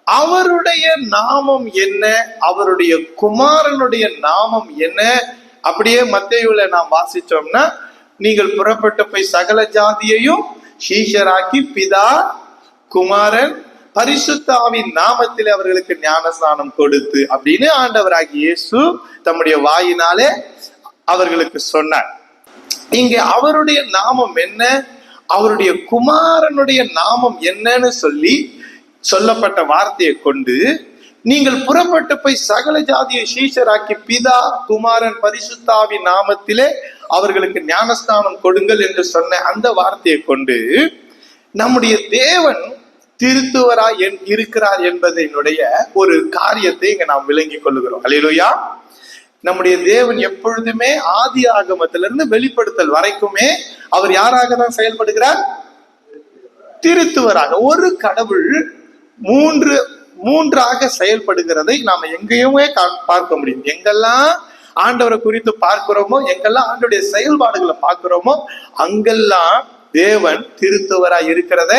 அவருடைய நாமம் என்ன, அவருடைய குமாரனுடைய நாமம் என்ன? அப்படியே மத்தேயுல நாம் வாசிச்சோம்னா, நீங்கள் புறப்பட்டு போய் சகல ஜாதியையும் சீஷராக்கி பிதா குமாரன் பரிசுத்த ஆவியின் நாமத்திலே அவர்களுக்கு ஞானஸ்நானம் கொடுத்து அப்படின்னு ஆண்டவராகிய இயேசு தம்முடைய வாயினாலே அவர்களுக்கு சொன்னார். இங்கே அவருடைய நாமம் என்ன, அவருடைய குமாரனுடைய நாமம் என்னன்னு சொல்லப்பட்ட வார்த்தையை கொண்டு நீங்கள் புறப்பட்டு போய் சகல ஜாதியை சீஷராக்கி பிதா குமாரன் பரிசுத்த ஆவியின் நாமத்திலே அவர்களுக்கு ஞானஸ்நானம் கொடுங்கள் என்று சொன்ன அந்த வார்த்தையை கொண்டு நம்முடைய தேவன் திருத்துவராய் இருக்கிறார் என்பதனுடைய ஒரு காரியத்தை இங்க நாம் விளங்கி கொள்ளுகிறோம். அல்லேலூயா. நம்முடைய தேவன் எப்பொழுதுமே ஆதி ஆகமத்திலிருந்து வெளிப்படுத்தல் வரைக்குமே அவர் யாராக தான் செயல்படுகிறார்? திருத்துவராக. ஒரு கடவுள் மூன்றாக செயல்படுகிறதை நாம எங்கேயுமே பார்க்க முடியும். எங்கெல்லாம் ஆண்டவரை குறித்து பார்க்கிறோமோ, எங்கெல்லாம் ஆண்டவருடைய செயல்பாடுகளை பார்க்கிறோமோ, அங்கெல்லாம் தேவன் திருத்துவராய் இருக்கிறத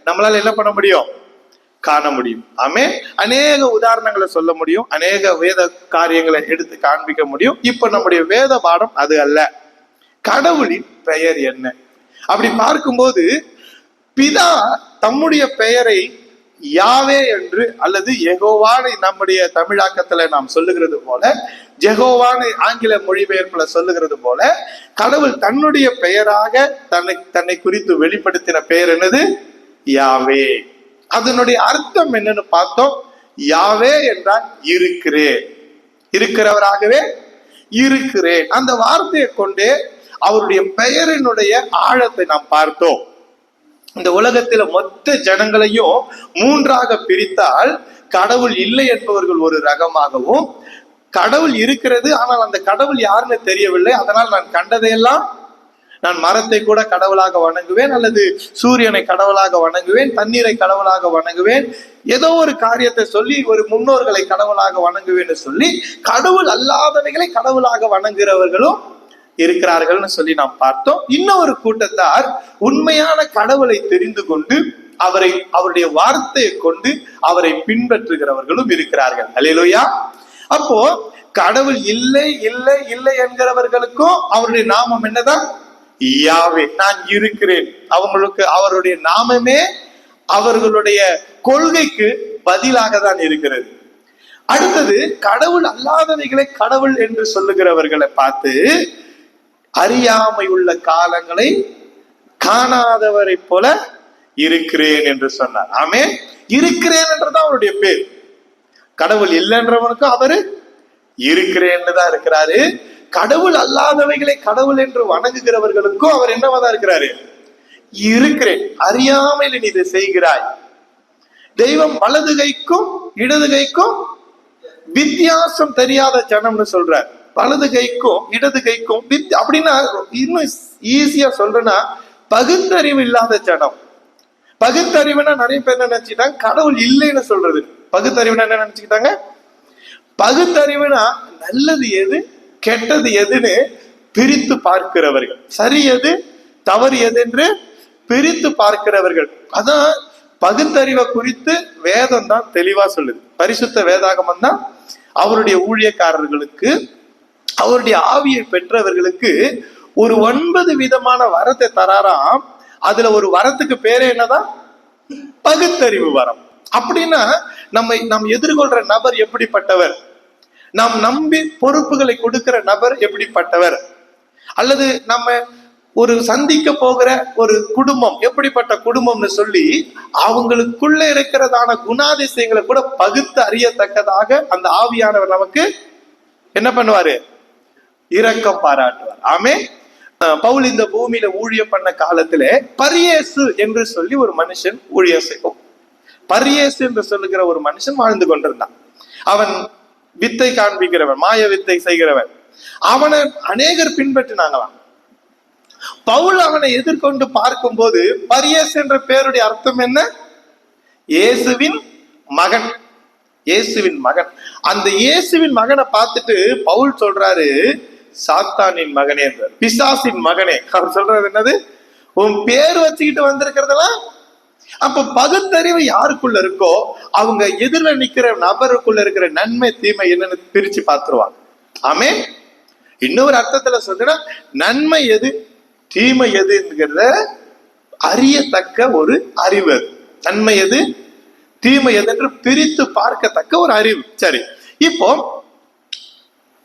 நம்மளால என்ன பண்ண முடியும்? காண முடியும். ஆமே. அநேக உதாரணங்களை சொல்ல முடியும், அநேக வேத காரியங்களை எடுத்து காண்பிக்க முடியும். இப்ப நம்முடைய வேத பாடம் அது அல்ல. கடவுளின் பெயர் என்ன அப்படி பார்க்கும்போது, பிதா தம்முடைய பெயரை யாவே என்று அல்லது யெகோவானை நம்முடைய தமிழாக்கத்துல நாம் சொல்லுகிறது போல, ஜெகோவானை ஆங்கில மொழிபெயர்ப்புல சொல்லுகிறது போல, கடவுள் தன்னுடைய பெயராக தன்னை குறித்து வெளிப்படுத்தின பெயர் என்னது? யாவே. அதனுடைய அர்த்தம் என்னன்னு பார்த்தோம். யாவே என்றால் இருக்கிறேன், இருக்கிறவராகவே இருக்கிறேன். அந்த வார்த்தையை கொண்டே அவருடைய பெயரினுடைய ஆழத்தை நாம் பார்த்தோம். இந்த உலகத்தில மொத்த ஜனங்களையும் மூன்றாக பிரித்தால் கடவுள் இல்லை என்பவர்கள் ஒரு ரகமாகவும், கடவுள் இருக்கிறது ஆனால் அந்த கடவுள் யாருன்னு தெரியவில்லை, அதனால் நான் கண்டதையெல்லாம், நான் மரத்தை கூட கடவுளாக வணங்குவேன், அல்லது சூரியனை கடவுளாக வணங்குவேன், தண்ணீரை கடவுளாக வணங்குவேன், ஏதோ ஒரு காரியத்தை சொல்லி ஒரு முன்னோர்களை கடவுளாக வணங்குவேன்னு சொல்லி கடவுள் அல்லாதவைகளை கடவுளாக வணங்குகிறவர்களும் இருக்கிறார்கள்னு சொல்லி நாம் பார்த்தோம். இன்னொரு கூட்டத்தார் உண்மையான கடவுளை தெரிந்து கொண்டு அவருடைய வார்த்தையை கொண்டு அவரை பின்பற்றுகிறவர்களும் இருக்கிறார்கள். அல்லேலூயா. அப்போ கடவுள் இல்லை இல்லை இல்லை என்கிறவர்களுக்கும் அவருடைய நாமம் என்னதான்? யாவே. நான் இருக்கிறேன். அவங்களுக்கு அவருடைய நாமமே அவர்களுடைய கொள்கைக்கு பதிலாக தான் இருக்கிறது. அடுத்தது, கடவுள் அல்லாதவைகளை கடவுள் என்று சொல்லுகிறவர்களை பார்த்து அறியாமை உள்ள காலங்களை காணாதவரை போல இருக்கிறேன் என்று சொன்னார். ஆமே. இருக்கிறேன் என்றதான் அவருடைய பேர். கடவுள் இல்லைன்றவனுக்கும் அவரு இருக்கிறேன்னு தான் இருக்கிறாரு. கடவுள் அல்லாதவைகளை கடவுள் என்று வணங்குகிறவர்களுக்கும் அவர் என்னவாதான் இருக்கிறாரு? இருக்கிறேன். அறியாமையில் நீ இதை செய்கிறாய். தெய்வம் வலது கைக்கும் இடது கைக்கும் வித்தியாசம் தெரியாத ஜனம்னு சொல்றார். வலது கைக்கும் இடது கைக்கும் அப்படின்னா இன்னும் ஈஸியா சொல்றேன்னா, பகுத்தறிவு இல்லாத ஜனம். பகுத்தறிவுனா நிறைய பேர் என்ன நினைச்சுட்டாங்க? கடவுள் இல்லைன்னு சொல்றது. பகுத்தறிவுனா என்ன நினைச்சுக்கிட்டாங்க? பகுத்தறிவுனா நல்லது எது கெட்டது எதுன்னு பிரித்து பார்க்கிறவர்கள், சரி எது தவறு எது என்று பிரித்து பார்க்கிறவர்கள். அதான் பகுத்தறிவை குறித்து வேதம் தான் தெளிவா சொல்லுது. பரிசுத்த வேதாகமம் தான் அவருடைய ஊழியக்காரர்களுக்கு, அவருடைய ஆவியை பெற்றவர்களுக்கு ஒரு 9 விதமான வரத்தை தராராம். அதுல ஒரு வரத்துக்கு பேரே என்னதான்? பகுத்தறிவு வரம். அப்படின்னா நம்ம எதிர்கொள்ற நபர் எப்படிப்பட்டவர், நாம் நம்பி பொறுப்புகளை கொடுக்கிற நபர் எப்படிப்பட்டவர், அல்லது நம்ம ஒரு சந்திக்க போகிற ஒரு குடும்பம் எப்படிப்பட்ட குடும்பம்னு சொல்லி அவங்களுக்குள்ள இருக்கிறதான குணாதிசயங்களை கூட பகுத்து அறியத்தக்கதாக அந்த ஆவியானவர் நமக்கு என்ன பண்ணுவாரு? இரக்கம் பாராட்டுவார். ஆமே. பவுல் இந்த பூமியில ஊழியம் பண்ண காலத்துல பரியேசு என்று சொல்லி ஒரு மனுஷன் ஊழியம் செய்வோம். பரியேசு என்று சொல்லுகிற ஒரு மனுஷன் வாழ்ந்து கொண்டிருந்தான். அவன் வித்தை காண்பிக்கிறவன், மாய வித்தை செய்கிறவன். அவனை அநேகர் பின்பற்றினாங்களாம். பவுல் அவனை எதிர்கொண்டு பார்க்கும் போது, பரியேசு என்ற பேருடைய அர்த்தம் என்ன? இயேசுவின் மகன். இயேசுவின் மகன். அந்த இயேசுவின் மகனை பார்த்துட்டு பவுல் சொல்றாரு, சாத்தானின் மகனே என்றார், பிசாசின் மகனே. அவர் சொல்றது என்னது? உன் பேர் வச்சுக்கிட்டு வந்திருக்கிறதெல்லாம் அப்ப பகுத்தறிவு யாருக்குள்ள இருக்கோ அவங்க எதிரில நிக்கிற நபருக்குள்ள இருக்கிற நன்மை தீமை என்னன்னு பிரிச்சு பார்த்துருவாங்க. ஆமே. இன்னொரு அர்த்தத்துல சொல்லுன்னா நன்மை எது தீமை எதுங்கிறத அறியத்தக்க ஒரு அறிவு. அது நன்மை எது தீமை எது என்று பிரித்து பார்க்கத்தக்க ஒரு அறிவு. சரி, இப்போ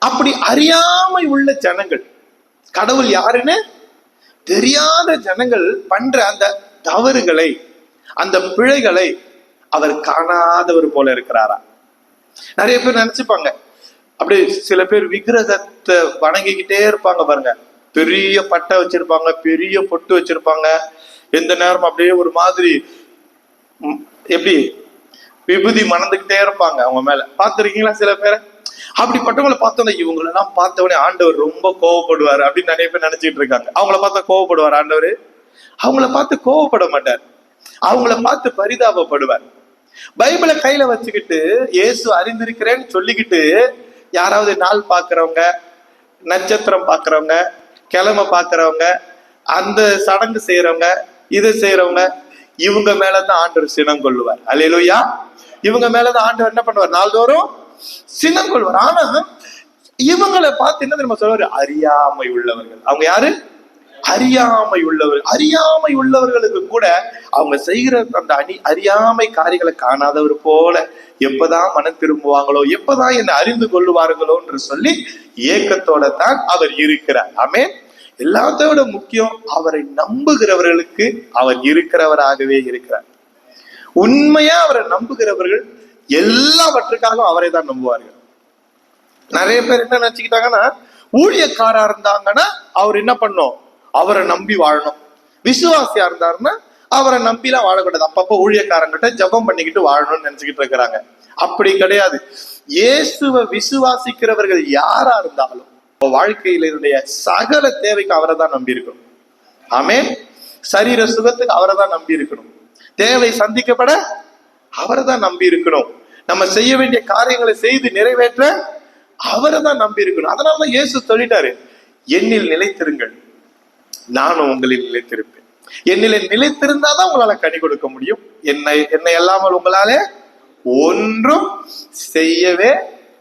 அப்படி அறியாமை உள்ள ஜனங்கள், கடவுள் யாருன்னு தெரியாத ஜனங்கள் பண்ற அந்த தவறுகளை, அந்த பிழைகளை அவர் காணாதவர் போல இருக்கிறாரா? நிறைய பேர் நினைச்சுப்பாங்க, அப்படி சில பேர் விக்கிரகத்தை வணங்கிக்கிட்டே இருப்பாங்க பாருங்க. பெரிய பட்டை வச்சிருப்பாங்க, பெரிய பொட்டு வச்சிருப்பாங்க, எந்த நேரம் அப்படியே ஒரு மாதிரி எப்படி விபூதி மணந்துகிட்டே இருப்பாங்க அவங்க மேல. பார்த்துருக்கீங்களா சில பேரை? அப்படிப்பட்டவங்களை பார்த்தோன்னா இவங்களெல்லாம் பார்த்தவனே ஆண்டவர் ரொம்ப கோவப்படுவார் அப்படின்னு நிறைய பேர் நினைச்சிட்டு இருக்காங்க. அவங்கள பார்த்தா கோவப்படுவார் ஆண்டவர்? அவங்கள பார்த்து கோவப்பட மாட்டார், அவங்கள பார்த்து பரிதாபப்படுவார். பைபிளை கையில வச்சுக்கிட்டு இயேசு அறிந்திருக்கிறேன்னு சொல்லிக்கிட்டு யாராவது நாள் பாக்குறவங்க, நட்சத்திரம் பாக்குறவங்க, கிழமை பாக்குறவங்க, அந்த சடங்கு செய்யறவங்க, இதை செய்யறவங்க, இவங்க மேலதான் ஆண்டவர் சினம் கொள்ளுவார். அல்லேலூயா. இவங்க மேலதான் ஆண்டவர் என்ன பண்ணுவார்? நாள்தோறும் சினம் கொள்வார். ஆனா இவங்களை பார்த்து என்ன தெரியுமா சொல்வாரு? அறியாமை உள்ளவர்கள். அவங்க யாரு? அறியாமை உள்ளவர்கள். அறியாமை உள்ளவர்களுக்கு கூட அவங்க செய்கிற அந்த அறியாமை காரியங்களை காணாதவர் போல எப்பதான் மனம் திரும்புவாங்களோ, எப்பதான் என்னை அறிந்து கொள்ளுவார்களோ என்று சொல்லி ஏக்கத்தோட தான் அவர் இருக்கிறார். ஆமென். எல்லாத்தோட முக்கியம், அவரை நம்புகிறவர்களுக்கு அவர் இருக்கிறவராகவே இருக்கிறார். உண்மையா அவரை நம்புகிறவர்கள் எல்லாவற்றுக்காக அவரை தான் நம்புவார்கள். நிறைய பேர் என்ன நினைச்சுக்கிட்டாங்கன்னா, ஊழியக்காரா இருந்தாங்கன்னா அவர் என்ன பண்ணும்? அவரை நம்பி வாழணும். விசுவாசியா இருந்தாருன்னா அவரை நம்பிலாம் வாழக்கூடாது, அப்பப்போ ஊழியக்காரங்கிட்ட ஜபம் பண்ணிக்கிட்டு வாழணும்னு நினைச்சுக்கிட்டு இருக்கிறாங்க. அப்படி கிடையாது. இயேசுவை விசுவாசிக்கிறவர்கள் யாரா இருந்தாலும் வாழ்க்கையில சகல தேவைக்கு அவரை தான் நம்பி இருக்கணும். ஆமென். சரீர சுகத்துக்கு அவரை தான் நம்பி இருக்கணும். தேவை சந்திக்கப்பட அவரை தான் நம்பி இருக்கணும். நம்ம செய்ய வேண்டிய காரியங்களை செய்து நிறைவேற்ற அவரை தான் நம்பி இருக்கணும். அதனாலதான் இயேசு சொல்லிட்டாரு, என்னில் நிலைத்திருங்கள், நானும் உங்களில் நிலைத்திருப்பேன். என்னில நிலைத்திருந்தாதான் உங்களால கனி கொடுக்க முடியும். என்னை இல்லாமல் உங்களால ஒன்றும் செய்யவே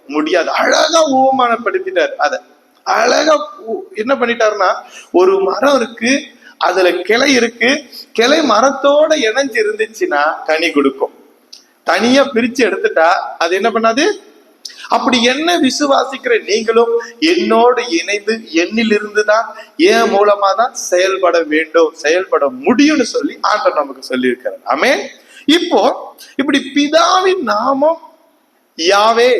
முடியாது. அழகா உவமானப்படுத்திட்டார். அத அழகா என்ன பண்ணிட்டாருன்னா, ஒரு மரம் இருக்கு, அதுல கிளை இருக்கு, கிளை மரத்தோட இணைஞ்சு இருந்துச்சுன்னா கனி கொடுக்கும். தனியா பிரிச்சு எடுத்துட்டா அது என்ன பண்ணாது. அப்படி என்ன விசுவாசிக்கிற நீங்களும் என்னோடு இணைந்து என்னில் இருந்துதான் என் மூலமா தான் செயல்பட வேண்டும், செயல்பட முடியும்னு சொல்லி ஆண்டவர் நமக்கு சொல்லி இருக்கிறார். ஆமென். இப்போ இப்படி பிதாவின் நாமம் யாவே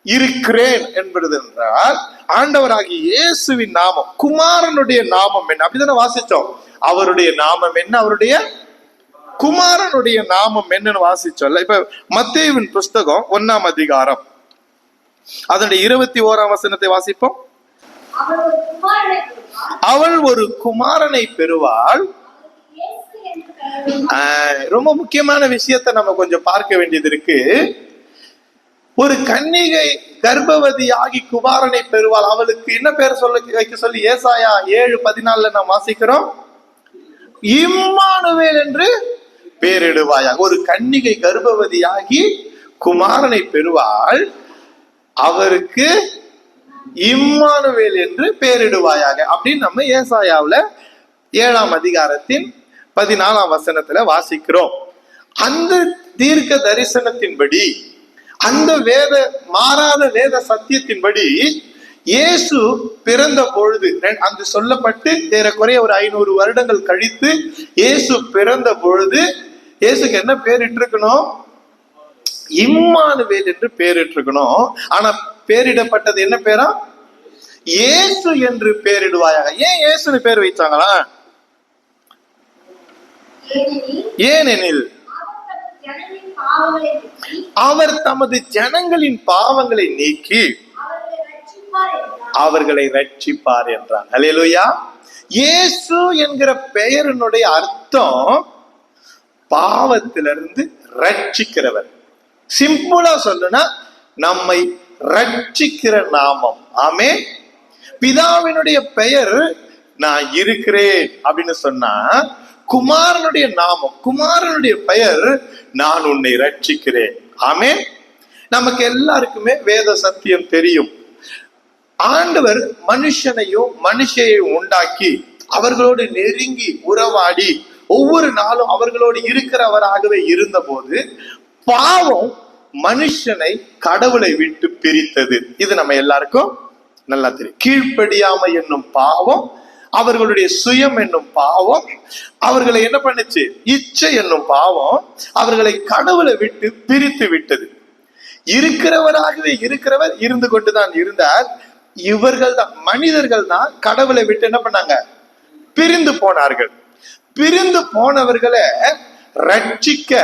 இருக்கிறேன் என்பது என்றால், ஆண்டவராகிய இயேசுவின் நாமம், குமாரனுடைய நாமம் என்ன? அப்படிதானே வாசிச்சோம். அவருடைய நாமம் என்ன? அவருடைய குமாரனுடைய நாமம் என்னன்னு வாசிச்சோம்ல. இப்ப மத்தேயுவின் புஸ்தகம் 1ஆம் அதிகாரம் அதனுடைய 21ஆம் வசனத்தை வாசிப்போம். அவள் ஒரு குமாரனை பெறுவாள். ரொம்ப முக்கியமான விஷயத்தை நம்ம கொஞ்சம் பார்க்க வேண்டியது இருக்கு. ஒரு கன்னிகை கர்ப்பவதி ஆகி குமாரனை பெறுவாள். அவளுக்கு என்ன பேர் வைக்க சொல்லி ஏசாயா 7:14 நாம் வாசிக்கிறோம். இம்மானுவேல் என்று பேரிடுவாயாக. ஒரு கன்னிகை கர்ப்பவதியாகி குமாரனை பெறுவாள், அவருக்கு இம்மானுவேல் என்று பேரிடுவாயாக அப்படின்னு நம்ம ஏசாயாவுல 7ஆம் அதிகாரத்தின் 14ஆம் வசனத்துல வாசிக்கிறோம். அந்த தீர்க்க தரிசனத்தின்படி, அந்த மாறாத வேத சத்தியத்தின்படி இயேசு பிறந்த பொழுது, அந்த சொல்லப்பட்டு ஏறக்குறைய ஒரு 500 வருடங்கள் கழித்து இயேசு பிறந்த பொழுது இயேசுக்கு என்ன பேரிட்டு இருக்கணும்? இம்மானுவேல் என்று பேரிட்டு இருக்கணும். ஆனா பேரிடப்பட்டது என்ன பேரா? இயேசு என்று பேரிடுவாயாக. ஏன் இயேசுன்னு பேர் வைத்தாங்களா? ஏனெனில் அவர் தமது ஜனங்களின் பாவங்களை நீக்கி அவர்களை ரட்சிப்பார் என்றார். அல்லேலூயா. இயேசு என்கிற பெயரினுடைய அர்த்தம் பாவத்திலிருந்து ரட்சிக்கிறவர். சிம்பிளா சொல்லுனா நம்மை ரட்சிக்கிற நாமம். ஆமே. பிதாவினுடைய பெயர் நான் இருக்கிறேன் அப்படின்னு சொன்னா, குமாரனுடைய நாமம், குமாரனுடைய பெயர், நான் உன்னை ரட்சிக்கிறேன். ஆமென். நமக்கு எல்லாருக்குமே வேத சத்தியம் தெரியும். ஆண்டவர் மனுஷனையும் மனுஷையும் உண்டாக்கி அவர்களோடு நெருங்கி உறவாடி ஒவ்வொரு நாளும் அவர்களோடு இருக்கிறவராகவே இருந்த போது பாவம் மனுஷனை கடவுளை விட்டு பிரித்தது. இது நம்ம எல்லாருக்கும் நல்லா தெரியும். கீழ்ப்படியாமை என்னும் பாவம், அவர்களுடைய சுயம் என்னும் பாவம் அவர்களை என்ன பண்ணுச்சு? இச்சை என்னும் பாவம் அவர்களை கடவுளை விட்டு பிரித்து விட்டது. இருக்கிறவராகவே இருக்கிறவர் இருந்து கொண்டுதான் இருந்தார். இவர்கள் தான், மனிதர்கள் தான் கடவுளை விட்டு என்ன பண்ணாங்க? பிரிந்து போனார்கள். பிரிந்து போனவர்களை ரட்சிக்க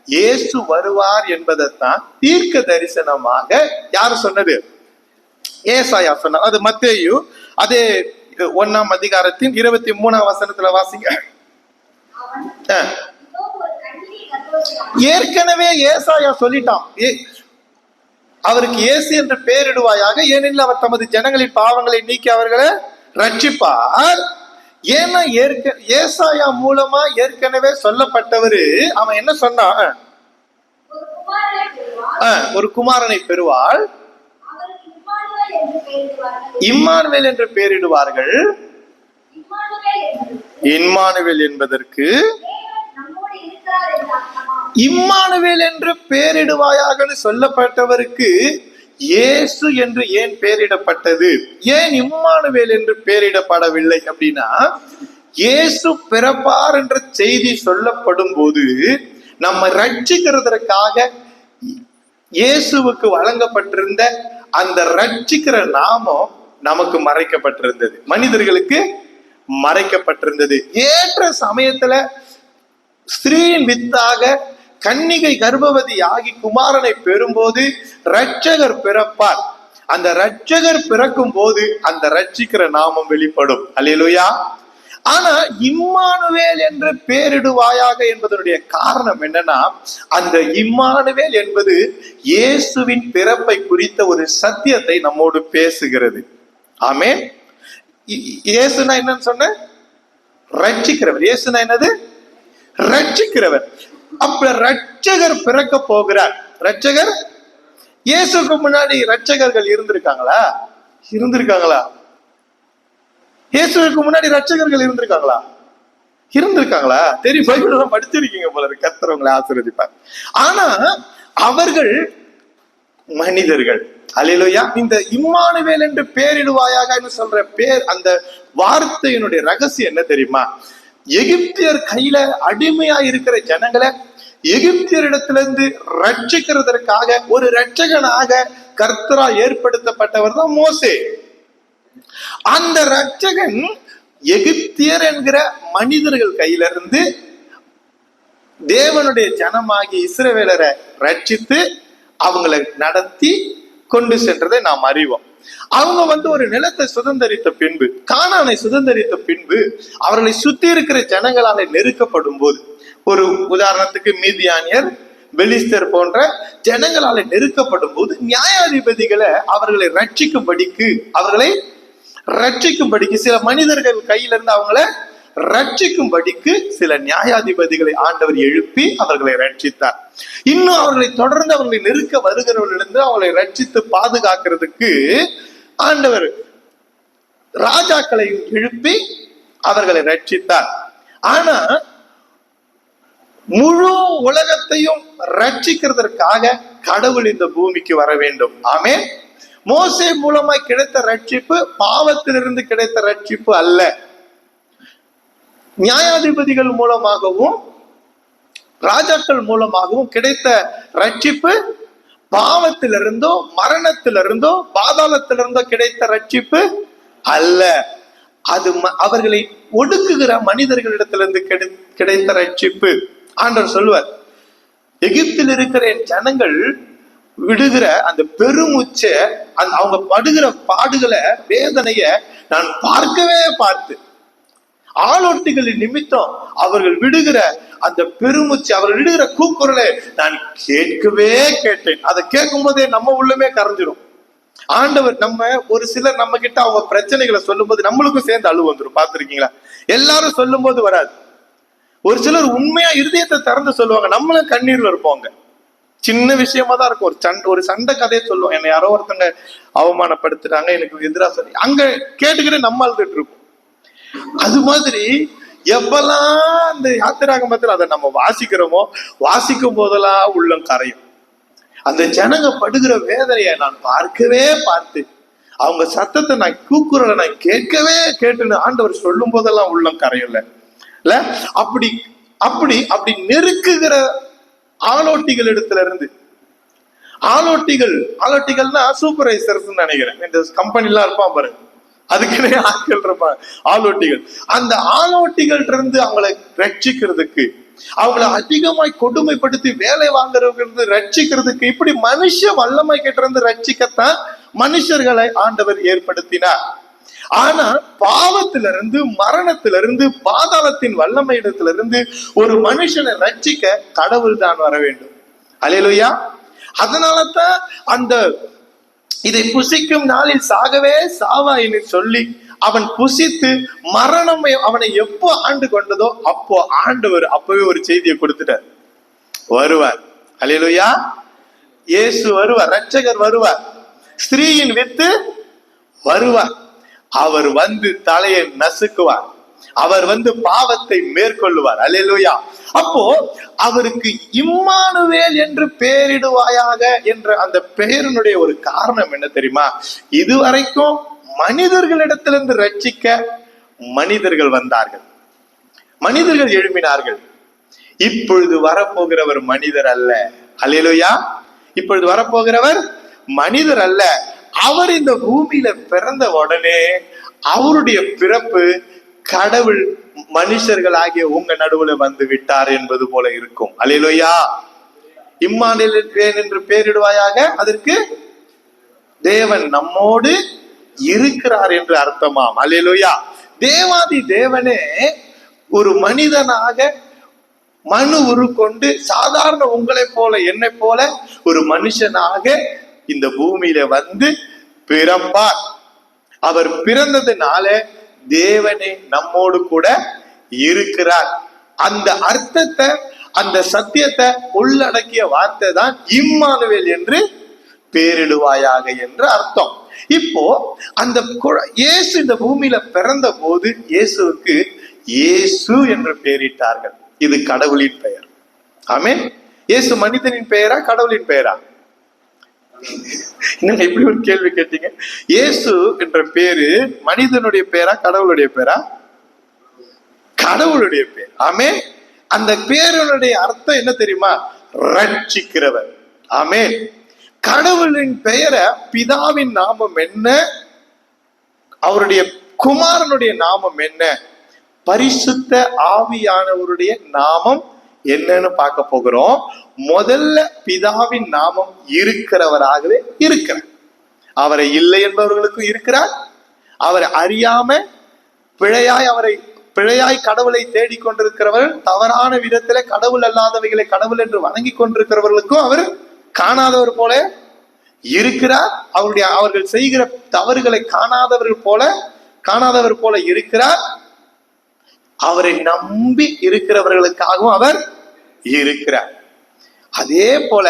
இயேசு வருவார் என்பதைத்தான் தீர்க்க தரிசனமாக யார் சொன்னது? ஏசாயா சொன்னார். அது மத்தேயு அதே 1ஆம் அதிகாரத்தின் 23ஆம் வசனத்துல வாசிங்க. ஏற்கனவே ஏசாயா சொல்லிட்டான், அவருக்கு இயேசு என்று பெயரிடுவாயாக, ஏனெனில் அவர் தமது ஜனங்களின் பாவங்களை நீக்கி அவர்களை ரட்சிப்பார். ஏன்னா ஏசாயா மூலமா ஏற்கனவே சொல்லப்பட்டவரு அவன் என்ன சொன்னான்? ஒரு குமாரனை பெறுவாள், இம்மானுவேல் என்று பெயரிடுவார்கள். இம்மானுவேல் என்பதற்கு இம்மானுவேல் என்று பெயரிடுவாயாக சொல்லப்பட்டவருக்கு இயேசு என்று ஏன் பெயரிடப்பட்டது? ஏன் இம்மானுவேல் என்று பெயரிடப்படவில்லை அப்படின்னா, இயேசு பிறப்பார் என்ற செய்தி சொல்லப்படும் போது நம்ம ரட்சிக்கிறதற்காக இயேசுவுக்கு வழங்கப்பட்டிருந்த அந்த ரட்சிக்கிற நாமம் நமக்கு மறைக்கப்பட்டிருந்தது, மனிதர்களுக்கு மறைக்கப்பட்டிருந்தது. ஏற்ற சமயத்துல ஸ்திரீயின் வித்தாக கன்னிகை கர்ப்பவதி ஆகி குமாரனை பெறும்போது ரட்சகர் பிறப்பார். அந்த ரட்சகர் பிறக்கும் போது அந்த ரட்சிக்கிற நாமம் வெளிப்படும். அல்லேலூயா. ஆனா இம்மானுவேல் என்று பெயரிடுவாயாக என்பதனுடைய காரணம் என்னன்னா, அந்த இம்மானுவேல் என்பது இயேசுவின் பிறப்பை குறித்த ஒரு சத்தியத்தை நம்மோடு பேசுகிறது. ஆமென். இயேசுனா என்னன்னு சொன்ன? ரட்சிக்கிறவர். இயேசுனா என்னது? ரட்சிக்கிறவர். அப்ப ரட்சகர் பிறக்க போகிறார். ரட்சகர், இயேசுக்கு முன்னாடி ரட்சகர்கள் இருந்திருக்காங்களா? இருந்திருக்காங்களா? இயேசுக்கு முன்னாடி ரட்சகர்கள் இருந்திருக்காங்களா? இருந்திருக்காங்களா? தெரியும், பைபிள் படிச்சிருக்கீங்க போல இருக்கு. கர்த்தர் உங்களை ஆசீர்வதிப்பார். ஆனா அவர்கள் மனிதர்கள். அல்லேலூயா. இந்த இம்மானுவேல் என்று பெயரிடுவாயாக சொல்ற பேர், அந்த வார்த்தையினுடைய ரகசியம் என்ன தெரியுமா? எகிப்தியர் கையில அடிமையா இருக்கிற ஜனங்களை எகிப்தியரிடத்திலிருந்து ரட்சிக்கிறதற்காக ஒரு ரட்சகனாக கர்த்தரா ஏற்படுத்தப்பட்டவர் தான் மோசே. அந்த ரட்சகன் எகிப்தியர் என்கிற மனிதர்கள் கையிலிருந்து தேவனுடைய ஜனமாகி இஸ்ரவேலரை ரட்சித்து அவங்களை நடத்தி கொண்டு சென்றதை நாம் அறிவோம். அவங்க ஒரு நிலத்தை சுதந்திரித்த பின்பு, கானானை சுதந்திரித்த பின்பு, அவர்களை சுத்தி இருக்கிற ஜனங்களால நெருக்கப்படும் போது, ஒரு உதாரணத்துக்கு மீதியானியர், பெலிஸ்தர் போன்ற ஜனங்களால நெருக்கப்படும் போது நியாயாதிபதிகளை அவர்களை ரட்சிக்கும்படிக்கு சில மனிதர்கள் கையிலிருந்து அவங்களை ரட்சிக்கும்படிக்கு சில நியாயாதிபதிகளை ஆண்டவர் எழுப்பி அவர்களை ரட்சித்தார். இன்னும் அவர்களை தொடர்ந்து அவர்களை நெருக்க வருகிறவர்களிருந்து அவர்களை ரட்சித்து பாதுகாக்கிறதுக்கு ஆண்டவர் ராஜாக்களை எழுப்பி அவர்களை ரட்சித்தார். ஆனா முழு உலகத்தையும் ரட்சிக்கிறதற்காக கடவுள் இந்த பூமிக்கு வர வேண்டும். ஆமென். மோசே மூலமாய் கிடைத்த ரட்சிப்பு பாவத்திலிருந்து கிடைத்த ரட்சிப்பு அல்ல. நியாயாதிபதிகள் மூலமாகவும் ராஜாக்கள் மூலமாகவும் கிடைத்த ரட்சிப்பு பாவத்திலிருந்தோ மரணத்திலிருந்தோ பாதாளத்திலிருந்தோ கிடைத்த ரட்சிப்பு அல்ல. அது அவர்களை ஒடுக்குகிற மனிதர்களிடத்திலிருந்து கிடைத்த ரட்சிப்பு. ஆண்டவர் சொல்லுவார், எகிப்தில் இருக்கிற என் ஜனங்கள் விடுகிற அந்த பெருமூச்ச, அவங்க படுகிற பாடுகளை, வேதனைய நான் பார்த்து ஆளோட்டிகளின் நிமித்தம் அவர்கள் விடுகிற அந்த பெருமூச்சு, அவர்கள் விடுகிற கூக்குரலை நான் கேட்டேன். அதை கேட்கும் போதே நம்ம உள்ளமே கரைஞ்சிடும். ஆண்டவர் ஒரு சிலர் நம்ம கிட்ட அவங்க பிரச்சனைகளை சொல்லும் போது நம்மளுக்கும் சேர்ந்து அழுவு வந்துடும். பார்த்திருக்கீங்களா? எல்லாரும் சொல்லும் போது வராது. ஒரு சிலர் உண்மையா இருதயத்தை திறந்து சொல்லுவாங்க, நம்மளும் கண்ணீர்ல இருப்போங்க. சின்ன விஷயமா தான் இருக்கும். ஒரு சண்டை கதையை சொல்லுவோம், என்னை யாரோ ஒருத்தங்க அவமானப்படுத்துறாங்க, எனக்கு எதிராக சொல்லி அங்க கேட்டுக்கிட்டு நம்ம அழுதுட்டு இருப்போம். அது மாதிரி எப்பெல்லாம் அந்த யாத்திராகமத்தில் அதை நம்ம வாசிக்கிறோமோ, வாசிக்கும் போதெல்லாம் உள்ளம் கரையும். அந்த ஜனங்க படுகிற வேதனையை நான் பார்த்து, அவங்க சத்தத்தை நான் கூக்குறத நான் கேட்டுன்னு ஆண்டவர் சொல்லும் போதெல்லாம் உள்ளம் கரையும்ல. இல்ல அப்படி அப்படி அப்படி நெருக்குகிற ஆலோட்டிகள் இடத்துல இருந்து, ஆலோட்டிகள்னா சூப்பர்வைசர்ஸ் நினைக்கிறேன், இந்த கம்பெனிலாம் இருப்பான் பாருங்க, அதுக்குன்னே ஆட்கள் இருப்பாங்க ஆலோட்டிகள். அந்த ஆலோட்டிகள் இருந்து அவங்களை ரட்சிக்கிறதுக்கு, அவங்களை அதிகமாய் கொடுமைப்படுத்தி வேலை வாங்குறவங்க ரட்சிக்கிறதுக்கு, இப்படி மனுஷ வல்லமை கிட்ட இருந்து ரட்சிக்கத்தான் மனுஷர்களை ஆண்டவர் ஏற்படுத்தினார். ஆனா பாவத்திலிருந்து, மரணத்திலிருந்து, பாதாளத்தின் வல்லமை இடத்திலிருந்து ஒரு மனுஷனை ரட்சிக்க கடவுள் தான் வர வேண்டும். அல்லேலூயா. அதனாலதான் அந்த இதை புசிக்கும் நாளில் சாகவே சாவாயின்னு சொல்லி அவன் புசித்து மரணம் அவனை எப்போ ஆண்டு கொண்டதோ அப்போ ஆண்டவர் அப்பவே ஒரு செய்தியை கொடுத்துட்டார், வருவார். அல்லேலூயா. இயேசு வருவார், ரட்சகர் வருவார், ஸ்திரீயின் வித்து வருவார். அவர் வந்து தலையை நசுக்குவார், அவர் வந்து பாவத்தை மேற்கொள்ளுவார். அல்லேலூயா. அப்போ அவருக்கு இம்மானுவேல் என்று பெயரிடுவாயாக என்ற அந்த பெயரினுடைய ஒரு காரணம் என்ன தெரியுமா? இதுவரைக்கும் மனிதர்களிடத்திலிருந்து ரட்சிக்க மனிதர்கள் வந்தார்கள், மனிதர்கள் எழுப்பினார்கள். இப்பொழுது வரப்போகிறவர் மனிதர் அல்ல. அல்லேலூயா. இப்பொழுது வரப்போகிறவர் மனிதர் அல்ல. அவர் இந்த பூமியில பிறந்த உடனே அவருடைய பிறப்பு கடவுள் மனுஷர்களாகிய உங்க நடுவுல வந்து விட்டார் என்பது போல இருக்கும். அல்லேலூயா. இம்மானுவேல் என்று பெயரிடுவாயாக, அதற்கு தேவன் நம்மோடு இருக்கிறார் என்று அர்த்தமாம். அல்லேலூயா. தேவாதி தேவனே ஒரு மனிதனாக மனு உருக்கொண்டு சாதாரண உங்களை போல என்னை போல ஒரு மனுஷனாக இந்த பூமியில வந்து பிறப்பார். அவர் பிறந்ததுனால தேவனே நம்மோடு கூட இருக்கிறார். அந்த அர்த்தத்தை, அந்த சத்தியத்தை உள்ளடக்கிய வார்த்தை தான் இம்மானுவேல் என்று பேரிடுவாயாக என்று அர்த்தம். இப்போ அந்த இயேசு இந்த பூமியில பிறந்த போது இயேசுவுக்கு இயேசு என்று பெயரிட்டார்கள். இது கடவுளின் பெயர். ஆமென். இயேசு மனிதனின் பெயரா கடவுளின் பெயரா? என்ன இப்படி ஒரு கேள்வி கேட்டீங்க? இயேசு என்ற பேரு மனிதனுடைய பேரா கடவுளுடைய பேரா? கடவுளுடைய பேர். ஆமென். அந்த பேருடைய அர்த்தம் என்ன தெரியுமா? ரட்சிக்கிறவர். ஆமென். கடவுளின் பெயரை, பிதாவின் நாமம் என்ன, அவருடைய குமாரனுடைய நாமம் என்ன, பரிசுத்த ஆவியானவருடைய நாமம் என்னன்னு பார்க்க போகிறோம். முதல்ல பிதாவின் நாமம் இருக்கிறவராகவே இருக்கிறார். அவரை இல்லை என்பவர்களுக்கும் இருக்கிறார். அவரை அறியாம பிழையாய் கடவுளை தேடிக்கொண்டிருக்கிறவர்கள், தவறான விதத்தில கடவுள் அல்லாதவைகளை கடவுள் என்று வணங்கி கொண்டிருக்கிறவர்களுக்கும் அவர் காணாதவர் போல இருக்கிறார். அவர்கள் செய்கிற தவறுகளை காணாதவர் போல இருக்கிறார். அவரை நம்பி இருக்கிறவர்களுக்காகவும் அவர் இருக்கிறார். அதே போல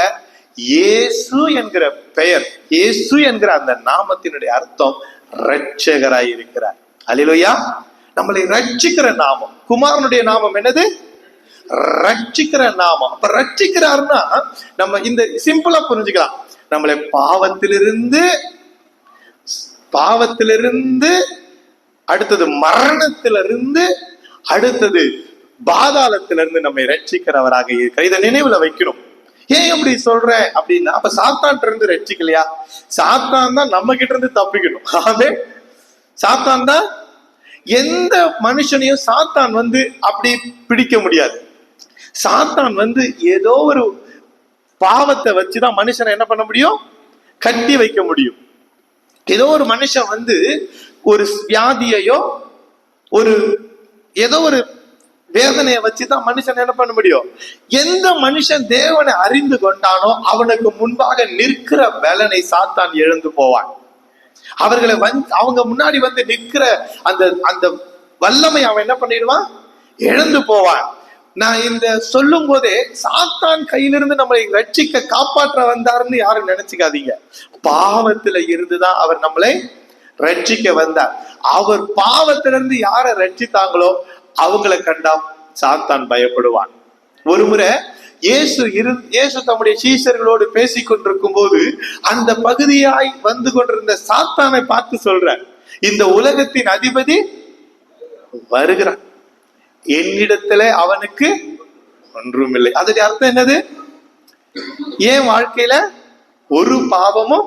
இயேசு என்கிற பெயர், இயேசு என்கிற அந்த நாமத்தினுடைய அர்த்தம் ரட்சகராய் இருக்கிறார். அல்லேலூயா. நம்மளை ரட்சிக்கிற நாமம். குமாரனுடைய நாமம் என்னது? ரட்சிக்கிற நாமம். அப்ப ரட்சிக்கிறார்னா நம்ம இந்த சிம்பிளா புரிஞ்சுக்கலாம். நம்மளை பாவத்திலிருந்து அடுத்தது மரணத்திலிருந்து அடுத்தது பாதாளத்திலிருந்து நம்மை ரட்சிக்கிறவராக இருக்கிறார். இதை நினைவுல வைக்கணும். ஏன் அப்படி சொல்றேன் அப்படின்னா, அப்ப சாத்தான் இருந்து ரட்சிக்கலையா? சாத்தான் தான் நம்ம கிட்ட இருந்து தப்பிக்கணும். ஆமே. சாத்தான் தான், எந்த மனுஷனையும் சாத்தான் வந்து அப்படி பிடிக்க முடியாது. சாத்தான் வந்து ஏதோ ஒரு பாவத்தை வச்சுதான் மனுஷனை என்ன பண்ண முடியும்? கட்டி வைக்க முடியும். ஏதோ ஒரு மனுஷன் வந்து ஒரு வியாதியையோ ஏதோ ஒரு வேதனையை வச்சுதான் மனுஷன் என்ன பண்ண முடியும்? எந்த மனுஷன் தேவனை அறிந்து கொண்டானோ அவனுக்கு முன்பாக நிற்கிற பலனை சாத்தான் எழுந்து போவான். அவர்களை அவங்க முன்னாடி வந்து நிற்கிற அந்த வல்லமை அவன் என்ன பண்ணிடுவான்? இழந்து போவான். நான் இந்த சொல்லும் போதே சாத்தான் கையிலிருந்து நம்மளை ரட்சிக்க காப்பாற்ற வந்தாருன்னு யாரும் நினைச்சுக்காதீங்க. பாவத்துல இருந்துதான் அவர் நம்மளை ரட்சிக்க வந்தார். அவர் பாவத்திலிருந்து யாரை ரட்சித்தாங்களோ அவங்களை கண்டா சாத்தான் பயப்படுவான். ஒரு முறை இயேசு தம்முடைய சீஷர்களோடு பேசிக் கொண்டிருக்கும் போது அந்த பகுதியாய் வந்து கொண்டிருந்த சாத்தானை பார்த்து சொல்ற, இந்த உலகத்தின் அதிபதி வருகிறான், என்னிடத்துல அவனுக்கு ஒன்றும் இல்லை. அதோடைய அர்த்தம் என்னது? ஏன் வாழ்க்கையில ஒரு பாவமும்,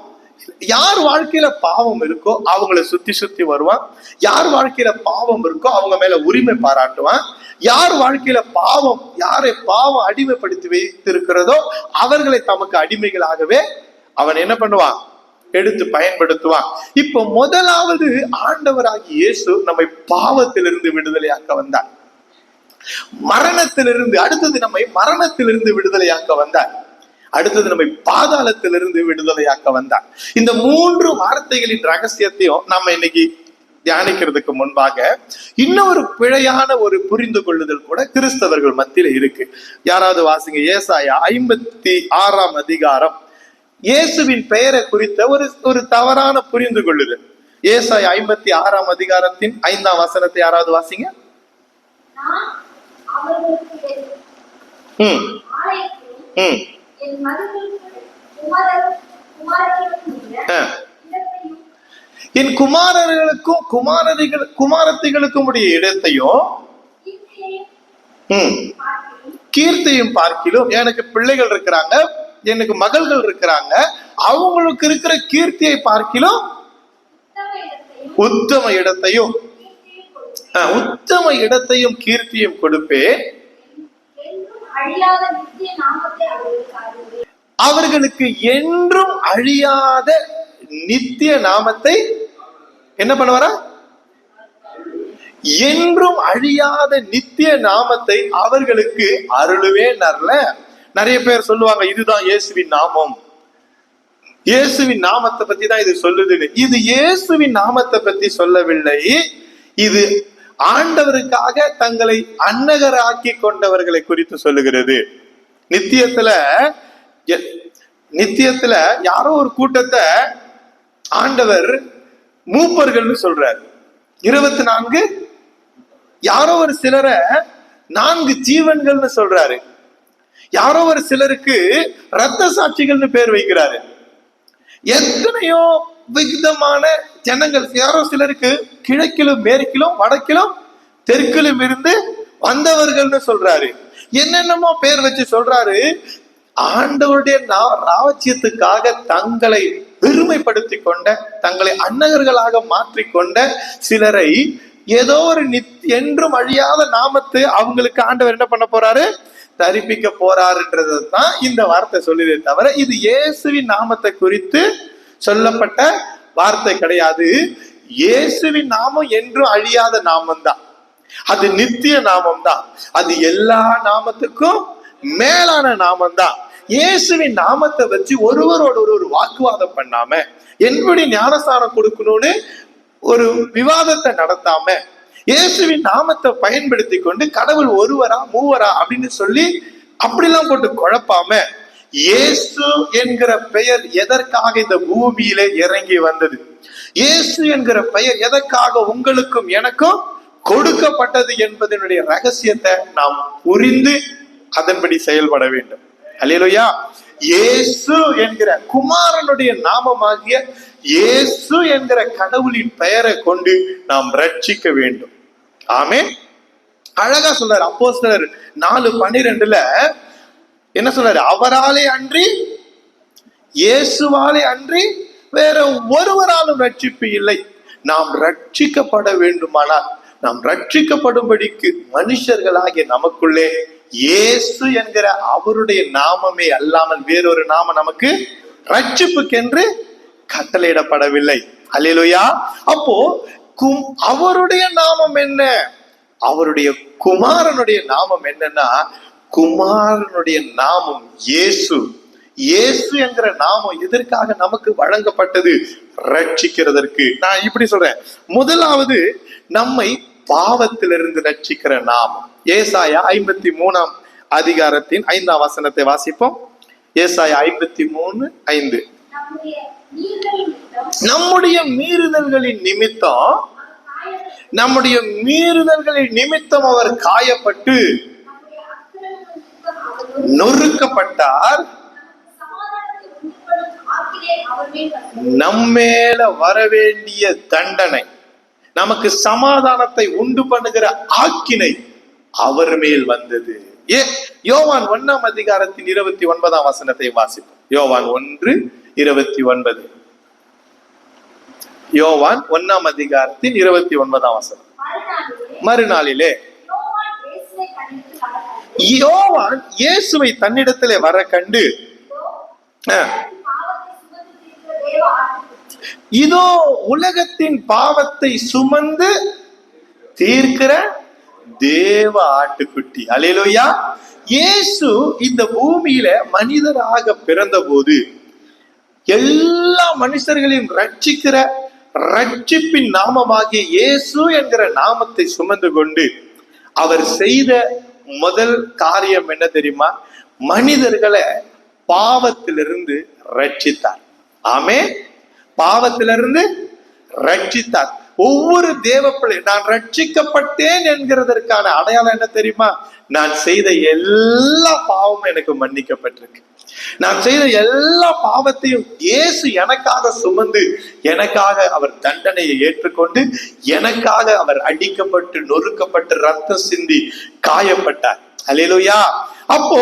யார் வாழ்க்கையில பாவம் இருக்கோ அவங்கள சுத்தி சுத்தி வருவான், யார் வாழ்க்கையில பாவம் இருக்கோ அவங்க மேல உரிமை பாராட்டுவான், யார் வாழ்க்கையில பாவம், யாரை பாவம் அடிமைப்படுத்தி வைத்திருக்கிறதோ அவர்களை தமக்கு அடிமைகளாகவே அவன் என்ன பண்ணுவான், எடுத்து பயன்படுத்துவான். இப்ப முதலாவது ஆண்டவராகி இயேசு நம்மை பாவத்திலிருந்து விடுதலையாக்க வந்தார், மரணத்திலிருந்து. அடுத்தது நம்மை மரணத்திலிருந்து விடுதலையாக்க வந்தார், அடுத்தது நம்மை பாதாளத்திலிருந்து விடுதலையாக்க வந்தார். இந்த 3 வார்த்தைகளின் ரகசியத்தையும் நம்ம இன்னைக்கு தியானிக்கிறதுக்கு முன்பாக இன்னொரு பிழையான ஒரு புரிந்து கொள்ளுதல் கூட கிறிஸ்தவர்கள் மத்தியில இருக்கு. யாராவது வாசிங்க ஏசாயா 56ஆம் அதிகாரம். இயேசுவின் பெயரை குறித்த ஒரு தவறான புரிந்து கொள்ளுதல். ஏசாயா 56ஆம் அதிகாரத்தின் 5ஆம் வசனத்தை யாராவது வாசிங்க. என் குமாரர்களுக்கும் குமாரத்திகளுக்கும் உடைய இடத்தையும் கீர்த்தியும் பார்க்கிலும், எனக்கு பிள்ளைகள் இருக்கிறாங்க, எனக்கு மகள்கள் இருக்கிறாங்க, அவங்களுக்கு இருக்கிற கீர்த்தியை பார்க்கிலும் உத்தம இடத்தையும் கீர்த்தியும் கொடுப்பேன், அவர்களுக்கு என்றும் அழியாத நித்திய நாமத்தை என்ன பண்ணுவாரா, என்றும் அழியாத நித்திய நாமத்தை அவர்களுக்கு அருளுவேன். நிறைய பேர் சொல்லுவாங்க இதுதான் இயேசுவின் நாமம், இயேசுவின் நாமத்தை பத்தி தான் இது சொல்லுது. இது இயேசுவின் நாமத்தை பத்தி சொல்லவில்லை, இது ஆண்டவருக்காக தங்களை அன்னகராக்கி கொண்டவர்களை குறித்து சொல்லுகிறது. நித்தியத்துல யாரோ ஒரு கூட்டத்தை ஆண்டவர் மூப்பர்கள்னு சொல்றாரு. 24 யாரோ ஒரு சிலரை 4 ஜீவன்கள்னு சொல்றாரு. யாரோ ஒரு சிலருக்கு இரத்த சாட்சிகள்னு பேர் வைக்கிறாரு. எத்தனையோ விதமான ஜனங்கள், யாரோ சிலருக்கு கிழக்கிலும் மேற்கிலும் வடக்கிலும் தெற்கிலும் இருந்து வந்தவர்கள்னு சொல்றாரு. என்னென்னமோ பேர் வச்சு சொல்றாரு. ஆண்டவருடைய ராஜ்யத்துக்காக தங்களை பெருமைப்படுத்தி கொண்ட, தங்களை அன்னகர்களாக மாற்றிக்கொண்ட சிலரை ஏதோ ஒரு என்றும் அழியாத நாமத்தை அவங்களுக்கு ஆண்டவர் என்ன பண்ண போறாரு, தரிப்பிக்க போறாருன்றது தான் இந்த வார்த்தை சொல்லுதே தவிர இது இயேசுவின் நாமத்தை குறித்து சொல்லப்பட்ட வார்த்தை கிடையாது. இயேசுவின் நாமம் என்றும் அழியாத நாமம் தான், அது நித்திய நாமம் தான், அது எல்லா நாமத்துக்கும் மேலான நாமம் தான். இயேசுவின் நாமத்தை வச்சு ஒருவரோட ஒரு வாக்குவாதம் பண்ணாம, எப்படி ஞானஸ்தானம் கொடுக்கணும்னு ஒரு விவாதத்தை நடத்தாம, இயேசுவின் நாமத்தை பயன்படுத்தி கொண்டு கடவுள் ஒருவரா மூவரா அப்படின்னு சொல்லி அப்படிலாம் போட்டு குழப்பாம, இயேசு என்கிற பெயர் எதற்காக இந்த பூமியில இறங்கி வந்தது, இயேசு என்கிற பெயர் எதற்காக உங்களுக்கும் எனக்கும் கொடுக்கப்பட்டது என்பதனுடைய ரகசியத்தை நாம் புரிந்து அதன்படி செயல்பட வேண்டும். அல்லேலூயா. இயேசு என்கிற குமாரனுடைய நாமமாகிய இயேசு என்கிற கடவுளின் பெயரை கொண்டு நாம் ரட்சிக்க வேண்டும். ஆமென். அழகா சொல்றாரு அப்போஸ்தலர் 4:12 என்ன சொல்றாரு, அவராலே அன்றி இயேசுவாலே அன்றி வேற ஒருவராலும் ரட்சிப்பு இல்லை. நாம் ரட்சிக்கப்பட வேண்டுமானால், நாம் ரட்சிக்கப்படும்படிக்கு மனுஷர்களாகிய நமக்குள்ளே இயேசு என்கிற அவருடைய நாமமே அல்லாமல் வேறொரு நாமம் நமக்கு ரட்சிப்புக்கென்று கட்டளையிடப்படவில்லை. அல்லேலூயா. அப்போ அவருடைய நாமம் என்ன, அவருடைய குமாரனுடைய நாமம் என்னன்னா, குமாரனுடைய நாமம் இயேசு. இயேசு என்கிற நாமம் எதற்காக நமக்கு வழங்கப்பட்டது, ரட்சிக்கிறதற்கு. நான் இப்படி சொல்றேன், முதலாவது நம்மை பாவத்திலிருந்து ரட்சிக்கிற நாமம். ஏசாயா 53 அதிகாரத்தின் 5ஆம் வசனத்தை வாசிப்போம். ஏசாயா 53:5. நம்முடைய மீறுதல்களின் நிமித்தம் அவர் காயப்பட்டு நொறுக்கப்பட்டார், நம்மேல வரவேண்டிய தண்டனை, நமக்கு சமாதானத்தை உண்டு பண்ணுகிற ஆக்கினை அவர் மேல் வந்தது. யோவான் 1ஆம் அதிகாரத்தின் 29ஆம் வசனத்தை வாசிப்போம். யோவான் 1:29. யோவான் 1ஆம் அதிகாரத்தின் 29ஆம் வசனம். மறுநாளிலே யோவான் இயேசுவை தன்னிடத்திலே வர கண்டு, இதோ உலகத்தின் பாவத்தை சுமந்து தீர்க்கிற தேவ ஆட்டுக்குட்டி. அல்லேலூயா. இயேசு இந்த பூமியில மனிதராக பிறந்த போது எல்லா மனுஷர்களையும் ரட்சிக்கிற ரட்சிப்பின் நாமமாகிய இயேசு என்கிற நாமத்தை சுமந்து கொண்டு அவர் செய்த முதல் காரியம் என்ன தெரியுமா? மனிதர்களை பாவத்திலிருந்து ரட்சித்தார். ஆமே, பாவத்திலிருந்து ரட்சித்தார். ஒவ்வொரு தேவ பிள்ளை நான் ரட்சிக்கப்பட்டேன் என்கிறதற்கான அடையாளம் என்ன தெரியுமா? நான் செய்த எல்லா பாவமும் எனக்கு மன்னிக்கப்பட்டிருக்கு. நான் செய்த எல்லா பாவத்தையும் இயேசு எனக்காக சுமந்து, எனக்காக அவர் தண்டனையை ஏற்றுக்கொண்டு, எனக்காக அவர் அடிக்கப்பட்டு நொறுக்கப்பட்டு ரத்தம் சிந்தி காயப்பட்டார். அல்லேலூயா. அப்போ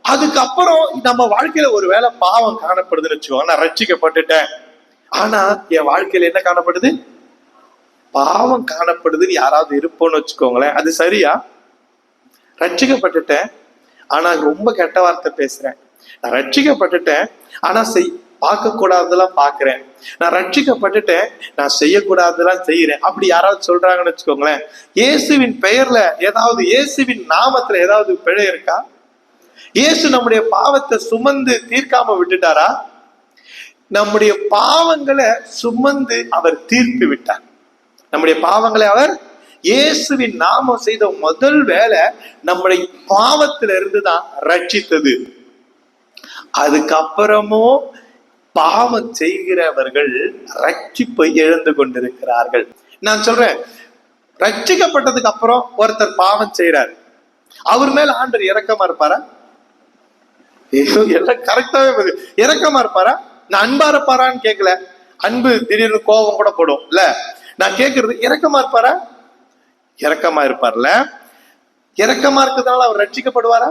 அதுக்கப்புறம் நம்ம வாழ்க்கையில ஒருவேளை பாவம் காணப்படுதுன்னு வச்சுக்கோங்க. நான் ரட்சிக்கப்பட்டுட்டேன், ஆனா என் வாழ்க்கையில என்ன காணப்படுது? பாவம் காணப்படுதுன்னு யாராவது இருப்போம்னு வச்சுக்கோங்களேன். அது சரியா? ரட்சிக்கப்பட்டுட்டேன், ஆனா ரொம்ப கெட்ட வார்த்தை பேசுறேன். நான் ரட்சிக்கப்பட்டுட்டேன், ஆனா பார்க்க கூடாததெல்லாம் பாக்குறேன். நான் ரட்சிக்கப்பட்டுட்டேன், நான் செய்யக்கூடாததெல்லாம் செய்யறேன். அப்படி யாராவது சொல்றாங்கன்னு வச்சுக்கோங்களேன். இயேசுவின் பெயர்ல ஏதாவது, இயேசுவின் நாமத்துல ஏதாவது பிழை இருக்கா? இயேசு நம்முடைய பாவத்தை சுமந்து தீர்க்காம விட்டுட்டாரா? நம்முடைய பாவங்களை சுமந்து அவர் தீர்த்து விட்டார். நம்முடைய பாவங்களை அவர், இயேசுவின் நாமம் செய்த முதல் வேலை நம்முடைய பாவத்தில இருந்துதான் ரட்சித்தது. அதுக்கப்புறமும் பாவம் செய்கிறவர்கள் ரட்சிப்பை இழந்து கொண்டிருக்கிறார்கள். நான் சொல்றேன், ரட்சிக்கப்பட்டதுக்கு அப்புறம் ஒருத்தர் பாவம் செய்யறாரு, அவர் மேல ஆண்டவர் இரக்கமா இருப்பாரா? எல்லாம் கரெக்டாவே இரக்கமா இருப்பாரா? நான் அன்பா இருப்பாரான்னு கேட்கல. அன்பு திடீர்னு கோபம் கூட போடும் இல்ல. நான் கேட்கறது, இரக்கமா இருப்பாரா? இரக்கமா இருப்பார்ல. இரக்கமா இருக்கிறதுனால அவர் ரட்சிக்கப்படுவாரா?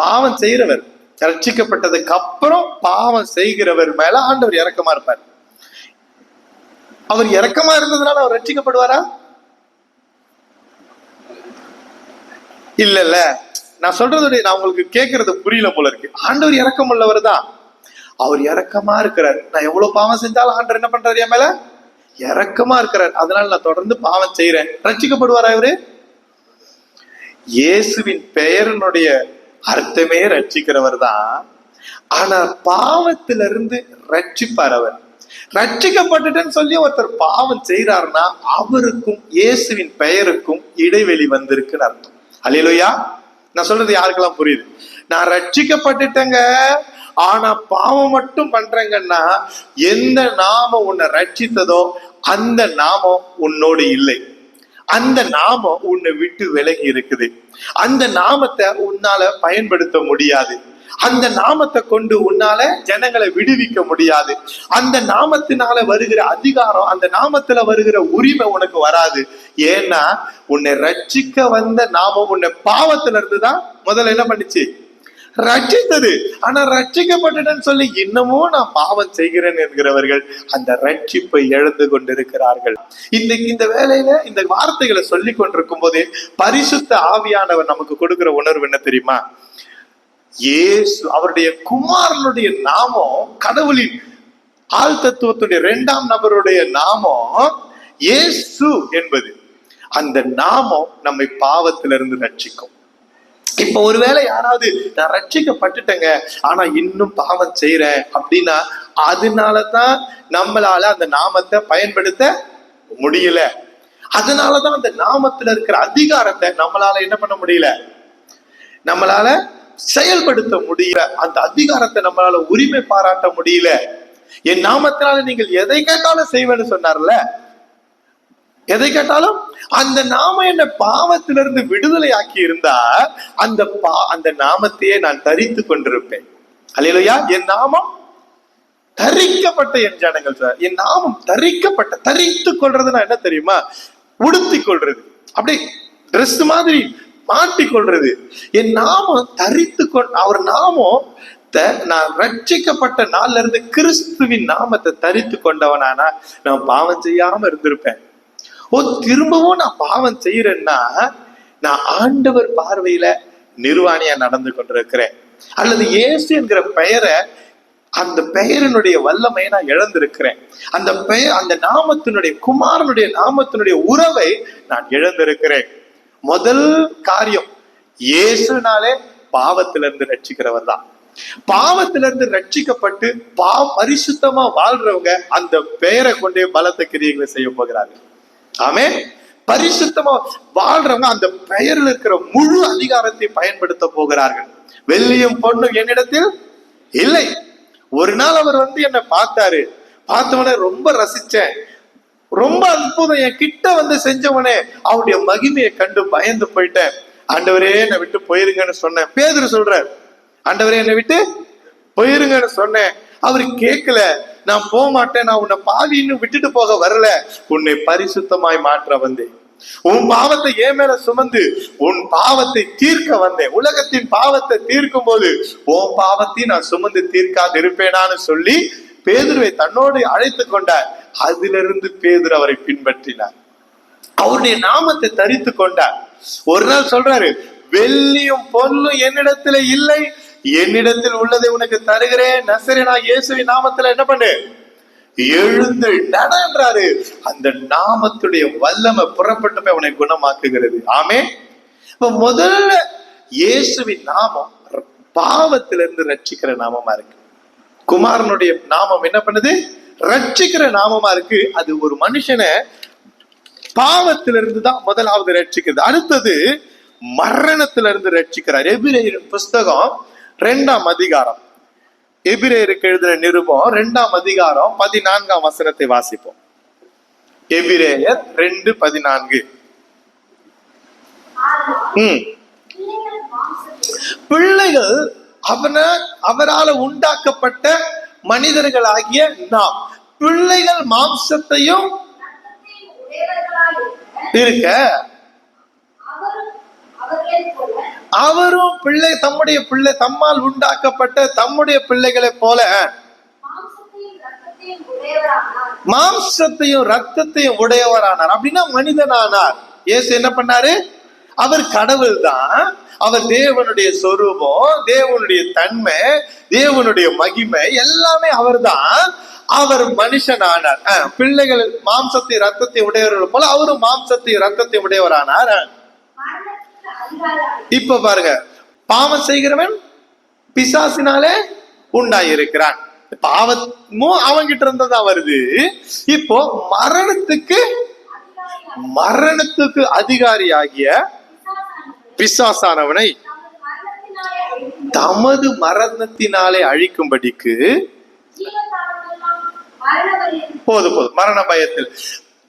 பாவம் செய்கிறவர், ரட்சிக்கப்பட்டதுக்கு அப்புறம் பாவம் செய்கிறவர் மேல ஆண்டவர் இரக்கமா இருப்பார். அவர் இரக்கமா இருந்ததுனால அவர் ரட்சிக்கப்படுவாரா? இல்ல. நான் சொல்றது நான் உங்களுக்கு கேட்கறது புரியல போல இருக்கு. ஆண்டவர் இரக்கம் உள்ளவர் தான், அவர் இரக்கமா இருக்கிறார். நான் எவ்வளவு பாவம் செஞ்சாலும் ஆண்டவர் என்ன பண்றாரு? என் மேல இரக்கமா இருக்கிறார். அதனால நான் தொடர்ந்து பாவம் செய்யறேன். ரட்சிக்கப்படுவாரா இவரு? இயேசுவின் பெயரினுடைய அர்த்தமே ரட்சிக்கிறவர் தான். ஆனா பாவத்திலிருந்து ரட்சிப்பார் அவர். ரட்சிக்கப்பட்டுட்டேன்னு சொல்லி ஒருத்தர் பாவம் செய்யறாருன்னா அவருக்கும் இயேசுவின் பெயருக்கும் இடைவெளி வந்திருக்குன்னு அர்த்தம். அல்லேலூயா. நான் சொல்றது யாருக்கெல்லாம் புரியுது? நான் ரட்சிக்கப்பட்டுட்டேங்க, ஆனா பாவம் மட்டும் பண்றேங்கன்னா எந்த நாமம் உன்னை ரட்சித்ததோ அந்த நாமம் உன்னோடு இல்லை. அந்த நாமம் உன்னை விட்டு விலகி இருக்குது. அந்த நாமத்தை உன்னால பயன்படுத்த முடியாது. அந்த நாமத்தை கொண்டு உன்னால ஜனங்களை விடுவிக்க முடியாது. அந்த நாமத்தினால வருகிற அதிகாரம், அந்த நாமத்துல வருகிற உரிமை உனக்கு வராது. ஏன்னா உன்னை ரட்சிக்க வந்த நாமம் உன்னை பாவத்துல இருந்துதான் முதல்ல என்ன பண்ணுச்சு? ரட்சித்தது. ஆனா ரட்சிக்கப்பட்டுட்டேன்னு சொல்லி இன்னமும் நான் பாவம் செய்கிறேன் என்கிறவர்கள் அந்த ரட்சிப்பை இழந்து கொண்டிருக்கிறார்கள். இந்த வேலையில இந்த வார்த்தைகளை சொல்லி கொண்டிருக்கும் போதே பரிசுத்த ஆவியானவர் நமக்கு கொடுக்கிற உணர்வு என்ன தெரியுமா? இயேசு அவருடைய குமாரனுடைய நாமம், கடவுளின் ஆள் தத்துவத்துடைய 2ஆம் நபருடைய நாமம் இயேசு என்பது. அந்த நாமம் நம்மை பாவத்திலிருந்து ரட்சிக்கும். இப்ப ஒருவேளை யாராவது நான் ரட்சிக்கப்பட்டுட்டேங்க ஆனா இன்னும் பாவம் செய்யறேன் அப்படின்னா அதனாலதான் நம்மளால அந்த நாமத்தை பயன்படுத்த முடியல. அதனாலதான் அந்த நாமத்துல இருக்கிற அதிகாரத்தை நம்மளால என்ன பண்ண முடியல, நம்மளால செயல்படுத்த முடியல. அந்த அதிகாரத்தை நம்மளால உரிமை பாராட்ட முடியல. என் நாமத்தினால நீங்கள் எதை கேட்டாலும் செய்வேன்னு சொன்னார்ல, எதை கேட்டாலும். அந்த நாமம் என்ன பாவத்திலிருந்து விடுதலை ஆக்கி இருந்தா அந்த நாமத்தையே நான் தரித்து கொண்டிருப்பேன். அல்லேலூயா. என் நாமம் தரிக்கப்பட்ட என் ஜனங்கள் சார். என் நாமம் தரிக்கப்பட்ட, தரித்து கொள்றதுன்னா என்ன தெரியுமா? உடுத்தி கொள்றது, அப்படி ட்ரெஸ் மாதிரி மாட்டிக்கொள்றது. என் நாமம் தரித்து அவர் நாமம் நான் ரட்சிக்கப்பட்ட நாள்ல இருந்து கிறிஸ்துவின் நாமத்தை தரித்து கொண்டவனானா நான் பாவம் செய்யாம இருந்திருப்பேன். திரும்பவும் நான் பாவம் செய்யறேன்னா நான் ஆண்டவர் பார்வையில நிர்வாணியா நடந்து கொண்டிருக்கிறேன். அல்லது இயேசு என்கிற பெயரை, அந்த பெயரினுடைய வல்லமையை நான் இழந்திருக்கிறேன். அந்த பெயர், அந்த நாமத்தினுடைய, குமாரனுடைய நாமத்தினுடைய உறவை நான் இழந்திருக்கிறேன். முதல் காரியம், இயேசுனாலே பாவத்திலிருந்து ரட்சிக்கிறவர் தான். பாவத்திலிருந்து ரட்சிக்கப்பட்டு பரிசுத்தமா வாழ்றவங்க அந்த பெயரை கொண்டே பலத்த கிரியைகளை செய்ய போகிறாங்க. ஆமே. பரிசுத்தமா வாழ்றவங்க அந்த பெயரில் இருக்கிற முழு அதிகாரத்தை பயன்படுத்த போகிறார்கள். வெள்ளியும் பொண்ணும் என்னிடத்தில் இல்லை. ஒரு நாள் அவர் என்னை பார்த்தாரு. பார்த்தவனே ரொம்ப ரசிச்சேன், ரொம்ப அற்புதம், என் கிட்ட செஞ்சவனே அவருடைய மகிமையை கண்டு பயந்து போயிட்டேன். ஆண்டவரே என்னை விட்டு போயிருங்கன்னு சொன்னேன். பேதுரு சொல்றார், ஆண்டவரே என்னை விட்டு போயிருங்கன்னு சொன்னேன். அவரு கேட்கல. நான் போக மாட்டேன், நான் உன்னை பாவின்னு விட்டுட்டு போக வரல, உன்னை பரிசுத்தமாய் மாற்ற வந்தேன். உன் பாவத்தை ஏன் மேல சுமந்து உன் பாவத்தை தீர்க்க வந்தேன். உலகத்தின் பாவத்தை தீர்க்கும் போது உன் பாவத்தையும் நான் சுமந்து தீர்க்காது இருப்பேனான்னு சொல்லி பேதுருவை தன்னோடு அழைத்து கொண்டார். அதிலிருந்து பேதுரு அவரை பின்பற்றினார். அவருடைய நாமத்தை தரித்து கொண்டார். ஒரு நாள் சொல்றாரு, வெள்ளியும் பொன்னும் என்னிடத்துல இல்லை, என்னிடத்தில் உள்ளதை உனக்கு தருகிறேன், நசரேயனாகிய இயேசுவின் நாமத்துல என்ன பண்ணு, எழுந்து நடன்றாரு. அந்த நாமத்துடைய வல்லமை புறப்பட்டு போய் அவனை குணமாக்குகிறது. ஆமே. இப்ப முதல்ல இயேசுவின் நாமம் பாவத்திலிருந்து ரட்சிக்கிற நாமமா இருக்கு. குமாரனுடைய நாமம் என்ன பண்ணுது, ரட்சிக்கிற நாமமா இருக்கு. அது ஒரு மனுஷனை பாவத்திலிருந்து தான் முதலாவது ரட்சிக்கிறது. அடுத்தது மரணத்திலிருந்து ரட்சிக்கிறார். எபிரேயரின் புஸ்தகம் 2ஆம் அதிகாரம், எபிரேயருக்கு எழுதின நிருபம் 2ஆம் அதிகாரம் 14ஆம் வசனத்தை வாசிப்போம். எபிரேயர் 2:14. பிள்ளைகள் அவரால் உண்டாக்கப்பட்ட மனிதர்களாகிய நாம், பிள்ளைகள் மாம்சத்தையும் இருக்க அவரும் பிள்ளை, தம்முடைய பிள்ளை, தம்மால் உண்டாக்கப்பட்ட தம்முடைய பிள்ளைகளை போல மாம்சத்தையும் ரத்தத்தையும் உடையவரானார். அப்படின்னா மனிதனானார். இயேசு என்ன பண்ணாரு? அவர் கடவுள் தான், அவர் தேவனுடைய சொரூபம், தேவனுடைய தன்மை, தேவனுடைய மகிமை எல்லாமே அவர் தான். அவர் மனுஷனானார். பிள்ளைகள் மாம்சத்தை ரத்தத்தை உடையவர்கள் போல அவரும் மாம்சத்தை ரத்தத்தை உடையவரானார். இப்ப பாருங்க, பாவம் செய்கிறவன் பிசாசினாலே உண்டாயிருக்கிறான். பாவமும் அவன்கிட்ட இருந்ததா வருது. இப்போ மரணத்துக்கு அதிகாரியாகிய பிசாசானவனை தமது மரணத்தினாலே அழிக்கும்படிக்கு போதும் மரண பயத்தில்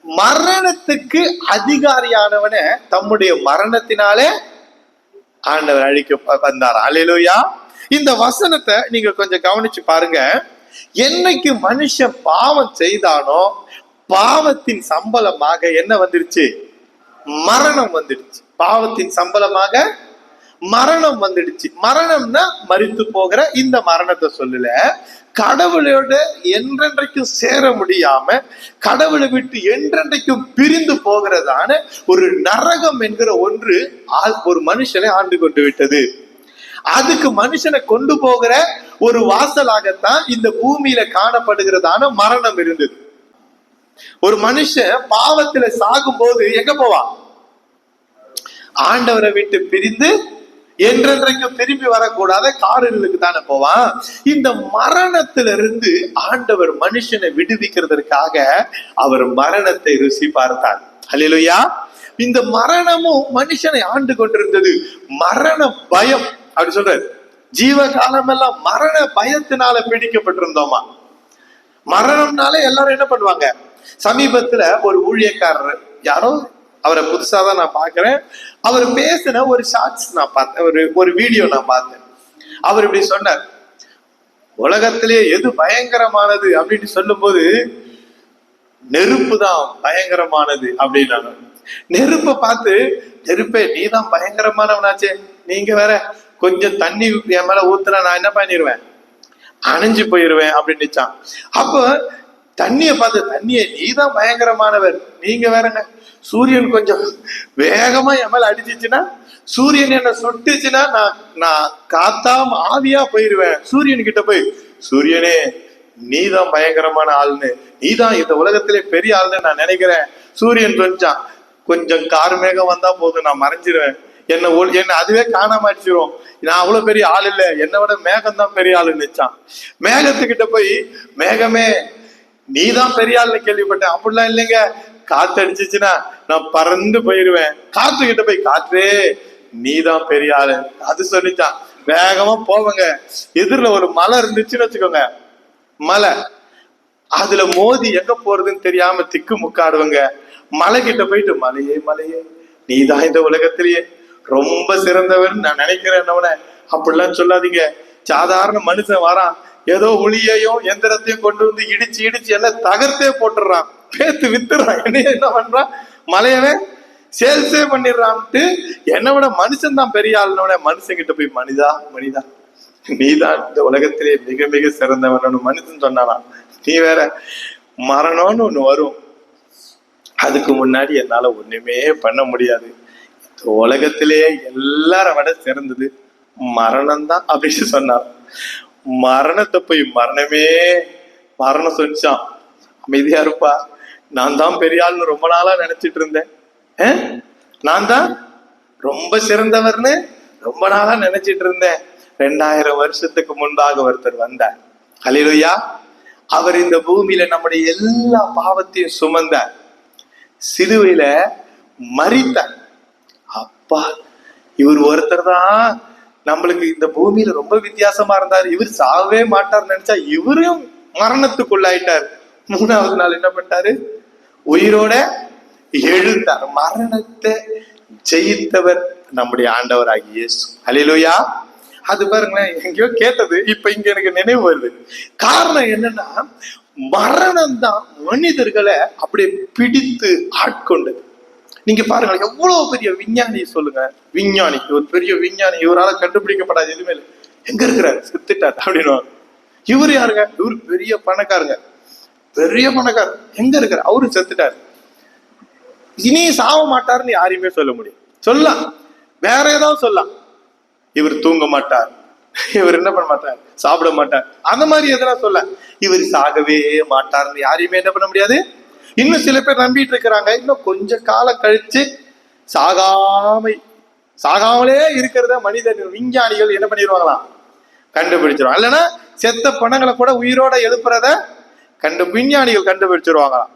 மரணத்துக்கு அதிகாரியானவனை தம்முடைய மரணத்தினாலே ஆண்டவர் அழிக்க வந்தார். அல்லேலூயா. இந்த வசனத்தை நீங்க கொஞ்சம் கவனிச்சு பாருங்க. என்னைக்கு மனுஷன் பாவம் செய்தானோ பாவத்தின் சம்பளமாக என்ன வந்துருச்சு? மரணம் வந்துடுச்சு. பாவத்தின் சம்பளமாக மரணம் வந்துடுச்சு. மரணம்னா மரித்து போகிற இந்த மரணத்தை சொல்லல, கடவுளோட என்றென்றைக்கும் சேர முடியாம கடவுளை விட்டு என்றென்றைக்கும் பிரிந்து போகிறதான ஒரு நரகம் என்கிற ஒன்று ஒரு மனுஷனை ஆண்டு கொண்டு விட்டது. அதுக்கு மனுஷனை கொண்டு போகிற ஒரு வாசலாகத்தான் இந்த பூமியில காணப்படுகிறதான மரணம் இருந்தது. ஒரு மனுஷன் பாவத்துல சாகும் போது எங்க போவான்? ஆண்டவரை விட்டு பிரிந்து என்றென்றைக்கும் திரும்பி வரக்கூடாத காரிலுக்கு தானே போவான். இந்த மரணத்திலிருந்து ஆண்டவர் மனுஷனை விடுவிக்கிறதற்காக அவர் மரணத்தை ருசி பார்த்தார். அல்லேலூயா. இந்த மரணமும் மனுஷனை ஆண்டு கொண்டிருந்தது. மரண பயம் அப்படி சொல்றாரு. ஜீவ காலம் எல்லாம் மரண பயத்தினால பிடிக்கப்பட்டிருந்தோமா. மரணம்னாலே எல்லாரும் என்ன பண்ணுவாங்க. சமீபத்துல ஒரு ஊழியக்காரர் யாரோ, அவரை புதுசாதான் நான் பாக்குறேன், அவர் பேசின ஒரு ஷார்ட்ஸ் நான் பார்த்தேன், ஒரு வீடியோ நான் பார்த்தேன். அவர் இப்படி சொன்னார், உலகத்திலே எது பயங்கரமானது அப்படின்னு சொல்லும் போது நெருப்பு தான் பயங்கரமானது அப்படின்னாங்க. நெருப்பை பார்த்து, நெருப்பே நீதான் பயங்கரமானவனாச்சே, நீங்க வேற கொஞ்சம் தண்ணி என் மேல ஊத்துனா நான் என்ன பண்ணிடுவேன், அணைஞ்சு போயிருவேன் அப்படின்னுச்சான். அப்ப தண்ணிய பார்த்து, தண்ணிய நீதான் பயங்கரமானவர், நீங்க வேறங்க சூரியன் கொஞ்சம் வேகமா என் மேல அடிச்சிச்சுன்னா, சூரியன் என்ன சுட்டுச்சுன்னா நான் காத்தாம ஆவியா போயிருவேன். சூரியன் கிட்ட போய், சூரியனே நீதான் பயங்கரமான ஆள்னு, நீதான் இந்த உலகத்திலே பெரிய ஆள்னு நான் நினைக்கிறேன். சூரியன் கொஞ்சம் கார் மேகம் வந்தா போதும், நான் மறைஞ்சிருவேன், என்ன அதுவே காணாம அடிச்சிரும், நான் அவ்வளவு பெரிய ஆள் இல்ல, என்னை விட மேகம் தான் பெரிய ஆளுன்னு நினைச்சான். மேகத்துக்கிட்ட போய், மேகமே நீதான் பெரிய ஆள்னு கேள்விப்பட்டேன், அப்படிலாம் இல்லைங்க, காத்து அடிச்சிச்சுன்னா நான் பறந்து போயிருவேன். காத்து கிட்ட போய், காற்றே நீதான் பெரிய ஆளு, அது சொல்லிச்சான். வேகமா போவங்க, எதிரில ஒரு மலை இருந்துச்சுன்னு வச்சுக்கோங்க, மலை, அதுல மோதி எங்க போறதுன்னு தெரியாம திக்கு முக்காடுவங்க. மலை கிட்ட போயிட்டு, மலையே மலையே நீதான் இந்த உலகத்திலேயே ரொம்ப சிறந்தவர் நான் நினைக்கிறேன். அப்படிலாம் சொல்லாதீங்க, சாதாரண மனுஷன் வரான், ஏதோ உளியையும் எந்திரத்தையும் கொண்டு வந்து இடிச்சு எல்லாம் தகர்த்தே போட்டுறான், பேத்து வித்துறான், என்ன பண்றான், மலையவே சேல்ஸே பண்ணிடுறான்ட்டு என்னை விட மனுஷன் தான் பெரிய ஆளுனோட மனுஷன் கிட்ட போய், மனிதா நீதான் இந்த உலகத்திலே மிக மிக சிறந்தவன் மனுஷன் சொன்னானா. நீ வேற மரணம்னு ஒண்ணு வரும், அதுக்கு முன்னாடி என்னால ஒண்ணுமே பண்ண முடியாது, இந்த உலகத்திலே எல்லார விட சிறந்தது மரணம் தான் அப்படின்னு சொன்னார். மரணத்தை போய் மரணம் சொல்லிச்சான், அமைதியா இருப்பா, நான் தான் பெரிய ஆள்னு ரொம்ப நாளா நினைச்சிட்டு இருந்தேன், நான் தான் ரொம்ப சிறந்தவர்னு ரொம்ப நாளா நினைச்சிட்டு இருந்தேன். 2000 வருஷத்துக்கு முன்பாக ஒருத்தர் வந்தார். அல்லேலூயா. அவர் இந்த பூமியில நம்முடைய எல்லா பாவத்தையும் சுமந்தார், சிலுவையில மரித்தார். அப்பா, இவர் ஒருத்தர் தான் நம்மளுக்கு இந்த பூமியில ரொம்ப வித்தியாசமா இருந்தார், இவர் சாகவே மாட்டார் நினைச்சா இவரும் மரணத்துக்குள்ளாயிட்டார். 3வது நாள் என்ன பண்ணிட்டாரு, உயிரோட எழுந்தார். மரணத்தை ஜெயித்தவர் நம்முடைய ஆண்டவராகிய இயேசு. அல்லேலூயா. அது பாருங்களேன், எங்கேயோ கேட்டது இப்ப இங்க எனக்கு நினைவு வருது. காரணம் என்னன்னா, மரணம் தான் மனிதர்களை அப்படியே பிடித்து ஆட்கொண்டது. நீங்க பாருங்க, எவ்வளவு பெரிய விஞ்ஞானி சொல்லுங்க, விஞ்ஞானி, ஒரு பெரிய விஞ்ஞானி, இவரால் கண்டுபிடிக்கப்படாது எதுவுமே இல்லை, எங்க இருக்கிறாரு, செத்துட்டார் அப்படின்னு. இவரு யாருங்க, இவரு பெரிய பணக்காரங்க, பெரிய பணக்காரர், எங்க இருக்கிற, அவரு செத்துட்டாரு, இனி சாவ மாட்டாருன்னு யாரையுமே சொல்ல முடியும். சொல்லலாம், வேற ஏதாவது சொல்லலாம், இவர் தூங்க மாட்டார், இவர் என்ன பண்ண மாட்டார், சாப்பிட மாட்டார், அந்த மாதிரி எதனா சொல்ல, இவர் சாகவே மாட்டார்னு யாரையுமே என்ன பண்ண முடியாது. இன்னும் சில பேர் நம்பிட்டு இருக்கிறாங்க, இன்னும் கொஞ்ச காலம் கழிச்சு சாகாமலே இருக்கிறத மனிதர் விஞ்ஞானிகள் என்ன பண்ணிடுவாங்களாம், கண்டுபிடிச்சிருவாங்க. இல்லைன்னா செத்த பணங்களை கூட உயிரோட எழுப்புறத விஞ்ஞானிகள் கண்டுபிடிச்சிருவாங்களாம்.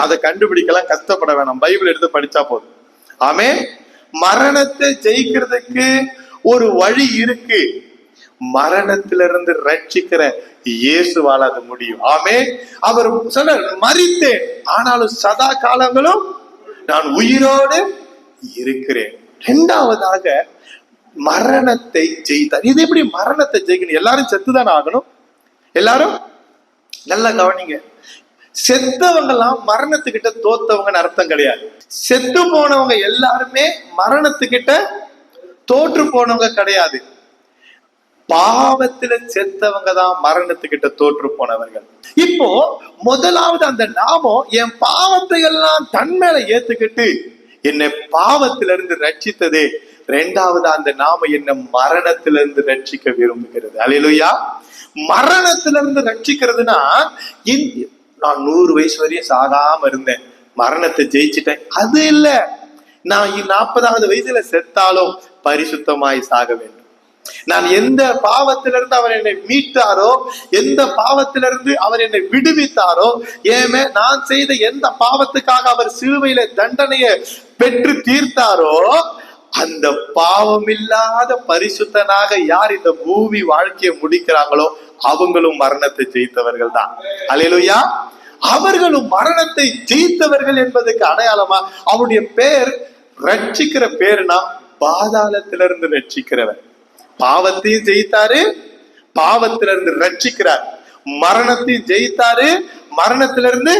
அதை கண்டுபிடிக்கலாம் கஷ்டப்பட வேணாம், பைபிள் எடுத்து படிச்சா போதும். ஆமே. மரணத்தை ஜெயிக்கிறதுக்கு ஒரு வழி இருக்கு, மரணத்திலிருந்து ரட்சிக்கிற இயேசுவால அது முடியும். ஆமே. அவர் சொன்னார், மரித்தேன் ஆனாலும் சதா காலங்களும் நான் உயிரோடு இருக்கிறேன். 2வதாக மரணத்தை ஜெயித்தார். இது எப்படி மரணத்தை ஜெயிக்கணும், எல்லாரும் செத்துதான் ஆகணும். எல்லாரும் நல்லா கவனிங்க, செத்தவங்க எல்லாம் மரணத்துக்கிட்ட தோத்தவங்கன்னு அர்த்தம் கிடையாது. செத்து போனவங்க எல்லாருமே மரணத்துக்கிட்ட தோற்று போனவங்க கிடையாது. பாவத்துல செத்தவங்க தான் மரணத்துக்கிட்ட தோற்று போனவர்கள். இப்போ முதலாவது அந்த நாமம் என் பாவத்தை எல்லாம் தன் மேல ஏத்துக்கிட்டு என்னை பாவத்திலிருந்து ரட்சித்ததே. 2வது அந்த நாமம் என்ன மரணத்திலிருந்து ரட்சிக்க விரும்புகிறது. அல்லேலூயா. மரணத்திலிருந்து ரட்சிக்கிறதுனா, நான் 100 வயசு வரையும் சாகாம இருந்தேன், மரணத்தை ஜெயிச்சிட்டேன், அது இல்ல. நான் 40வது வயசுல செத்தாலும் பரிசுத்தமாய் சாக வேண்டும். நான் எந்த பாவத்திலிருந்து அவர் என்னை மீட்டாரோ, எந்த பாவத்திலிருந்து அவர் என்னை விடுவித்தாரோ, ஏமே நான் செய்த எந்த பாவத்துக்காக அவர் சிலுவையில தண்டனையை பெற்று தீர்த்தாரோ, அந்த பாவம் இல்லாத பரிசுத்தனாக யார் இந்த பூமி வாழ்க்கையை முடிக்கிறாங்களோ அவங்களும் மரணத்தை ஜெயித்தவர்கள் தான். அல்லேலூயா. அவர்களும் மரணத்தை ஜெயித்தவர்கள் என்பதற்கு அடையாளமா அவருடைய பேர், ரட்சிக்கிற பேருனா பாதாளத்திலிருந்து ரட்சிக்கிறவர். பாவத்தையும் ஜெயித்தாரு, பாவத்திலிருந்து ரட்சிக்கிறார். மரணத்தையும் ஜெயித்தாரு, மரணத்திலிருந்து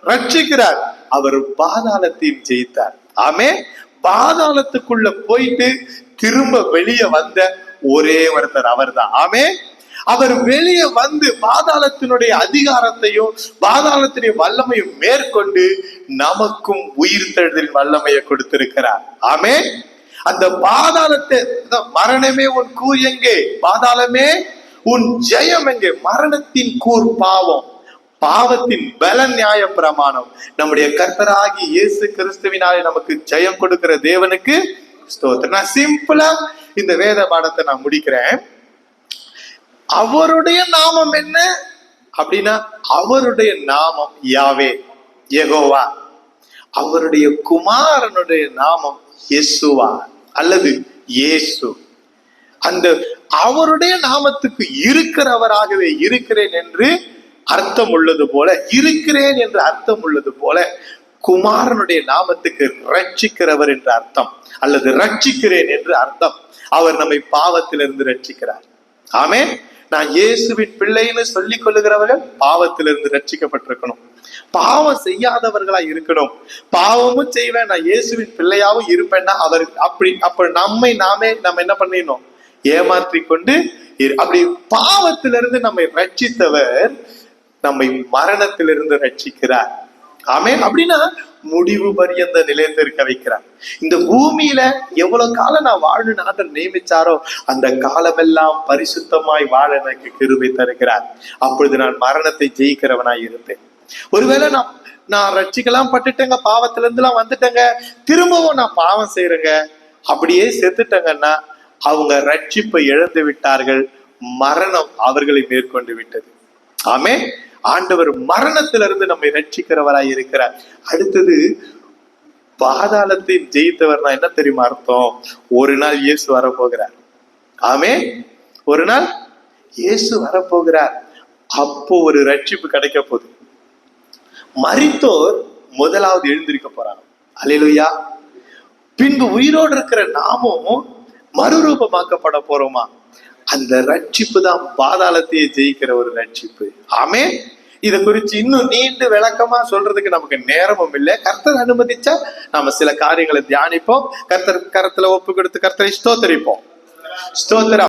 ரட்சிக்கிறார். அவர் பாதாளத்தையும் ஜெயித்தார். ஆமே. பாதாளத்துக்குள்ள போயிட்டு திரும்ப வெளியே வந்த ஒரே ஒருத்தர் அவர் தான். ஆமே. அவர் வெளியே வந்து பாதாளத்தினுடைய அதிகாரத்தையும் பாதாளத்தினுடைய வல்லமையும் மேற்கொண்டு நமக்கும் உயிர் தெழுதலின் வல்லமையை கொடுத்திருக்கிறார். ஆமே. அந்த பாதாளத்தை, மரணமே உன் கூர் எங்கே, பாதாளமே உன் ஜெயம் எங்கே? மரணத்தின் கூர் பாவம், பாவத்தின் பலன் நியாய பிரமாணம். நம்முடைய கர்த்தராகி இயேசு கிறிஸ்துவினாலே நமக்கு ஜெயம் கொடுக்கிற தேவனுக்கு ஸ்தோத்திரம். நான் சிம்பிளா இந்த வேத பாடத்தை நான் முடிக்கிறேன். அவருடைய நாமம் என்ன அப்படின்னா, அவருடைய நாமம் யாவே, யெகோவா. அவருடைய குமாரனுடைய நாமம் யெசுவா அல்லது இயேசு. அந்த அவருடைய நாமத்துக்கு இருக்கிறவராகவே இருக்கிறேன் என்று அர்த்தம் உள்ளது போல, இருக்கிறேன் என்று அர்த்தம் உள்ளது போல, குமாரனுடைய நாமத்துக்கு ரட்சிக்கிறவர் என்று அர்த்தம், அல்லது ரட்சிக்கிறேன் என்று அர்த்தம். அவர் நம்மை பாவத்திலிருந்து ரட்சிக்கிறார். ஆமே. நான் இயேசுவின் பிள்ளைன்னு சொல்லிக் கொள்ளுகிறவர்கள் பாவத்திலிருந்து ரட்சிக்கப்பட்டிருக்கணும். பாவம் செய்யாதவர்களா இருக்கணும். பாவமும் செய்வேன், நான் இயேசுவின் பிள்ளையாவும் இருப்பேன்னா அவர் அப்ப நாமே நம்ம என்ன பண்ணிடணும், ஏமாற்றி கொண்டு அப்படி பாவத்திலிருந்து நம்மை ரட்சித்தவர் நம்மை மரணத்திலிருந்து ரட்சிக்கிறார். ஆமே. அப்படின்னா முடிவு பரியந்த நிலையத்திற்க வைக்கிறார். இந்த பூமியில எவ்வளவு காலம் நான் வாழணும்னு ஆண்டவர் நியமிச்சாரோ அந்த காலமெல்லாம் பரிசுத்தமாய் வாழ எனக்கு கிருபை தருகிறார். அப்பொழுது நான் மரணத்தை ஜெயிக்கிறவனாய் இருப்பேன். ஒருவேளை நான் ரட்சிக்கலாம் பட்டுட்டேங்க, பாவத்துல இருந்து எல்லாம் வந்துட்டேங்க, திரும்பவும் நான் பாவம் செய்யறேங்க, அப்படியே செத்துட்டேங்கன்னா அவங்க ரட்சிப்பை இழந்து விட்டார்கள். மரணம் அவர்களை மேற்கொண்டு விட்டது. ஆமே. ஆண்டவர் மரணத்திலிருந்து நம்மை ரட்சிக்கிறவராய் இருக்கிறார். அடுத்தது, பாதாளத்தை ஜெயித்தவர்னா என்ன தெரியுமா அர்த்தம்? ஒரு நாள் இயேசு வரப்போகிறார். ஆமே. ஒரு நாள் இயேசு வரப்போகிறார். அப்போ ஒரு ரட்சிப்பு கிடைக்க போகுது. மரித்தோர் முதலாவது எழுந்திருக்க போறாங்க. அல்லேலூயா. பின்பு உயிரோடு இருக்கிற நாமும் மறுரூபமாக்கப்பட போறோமா? அந்த ரட்சிப்பு தான் பாதாளத்தையே ஜெயிக்கிற ஒரு ரட்சிப்பு. ஆமே. இதை குறித்து இன்னும் நீண்டு விளக்கமா சொல்றதுக்கு நமக்கு நேரமும் இல்லை. கர்த்தர் அனுமதிச்சா நாம சில காரியங்களை தியானிப்போம். கர்த்தர் கரத்துல ஒப்பு கொடுத்து கர்த்தரை ஸ்தோத்தரிப்போம். ஸ்தோத்திரம்.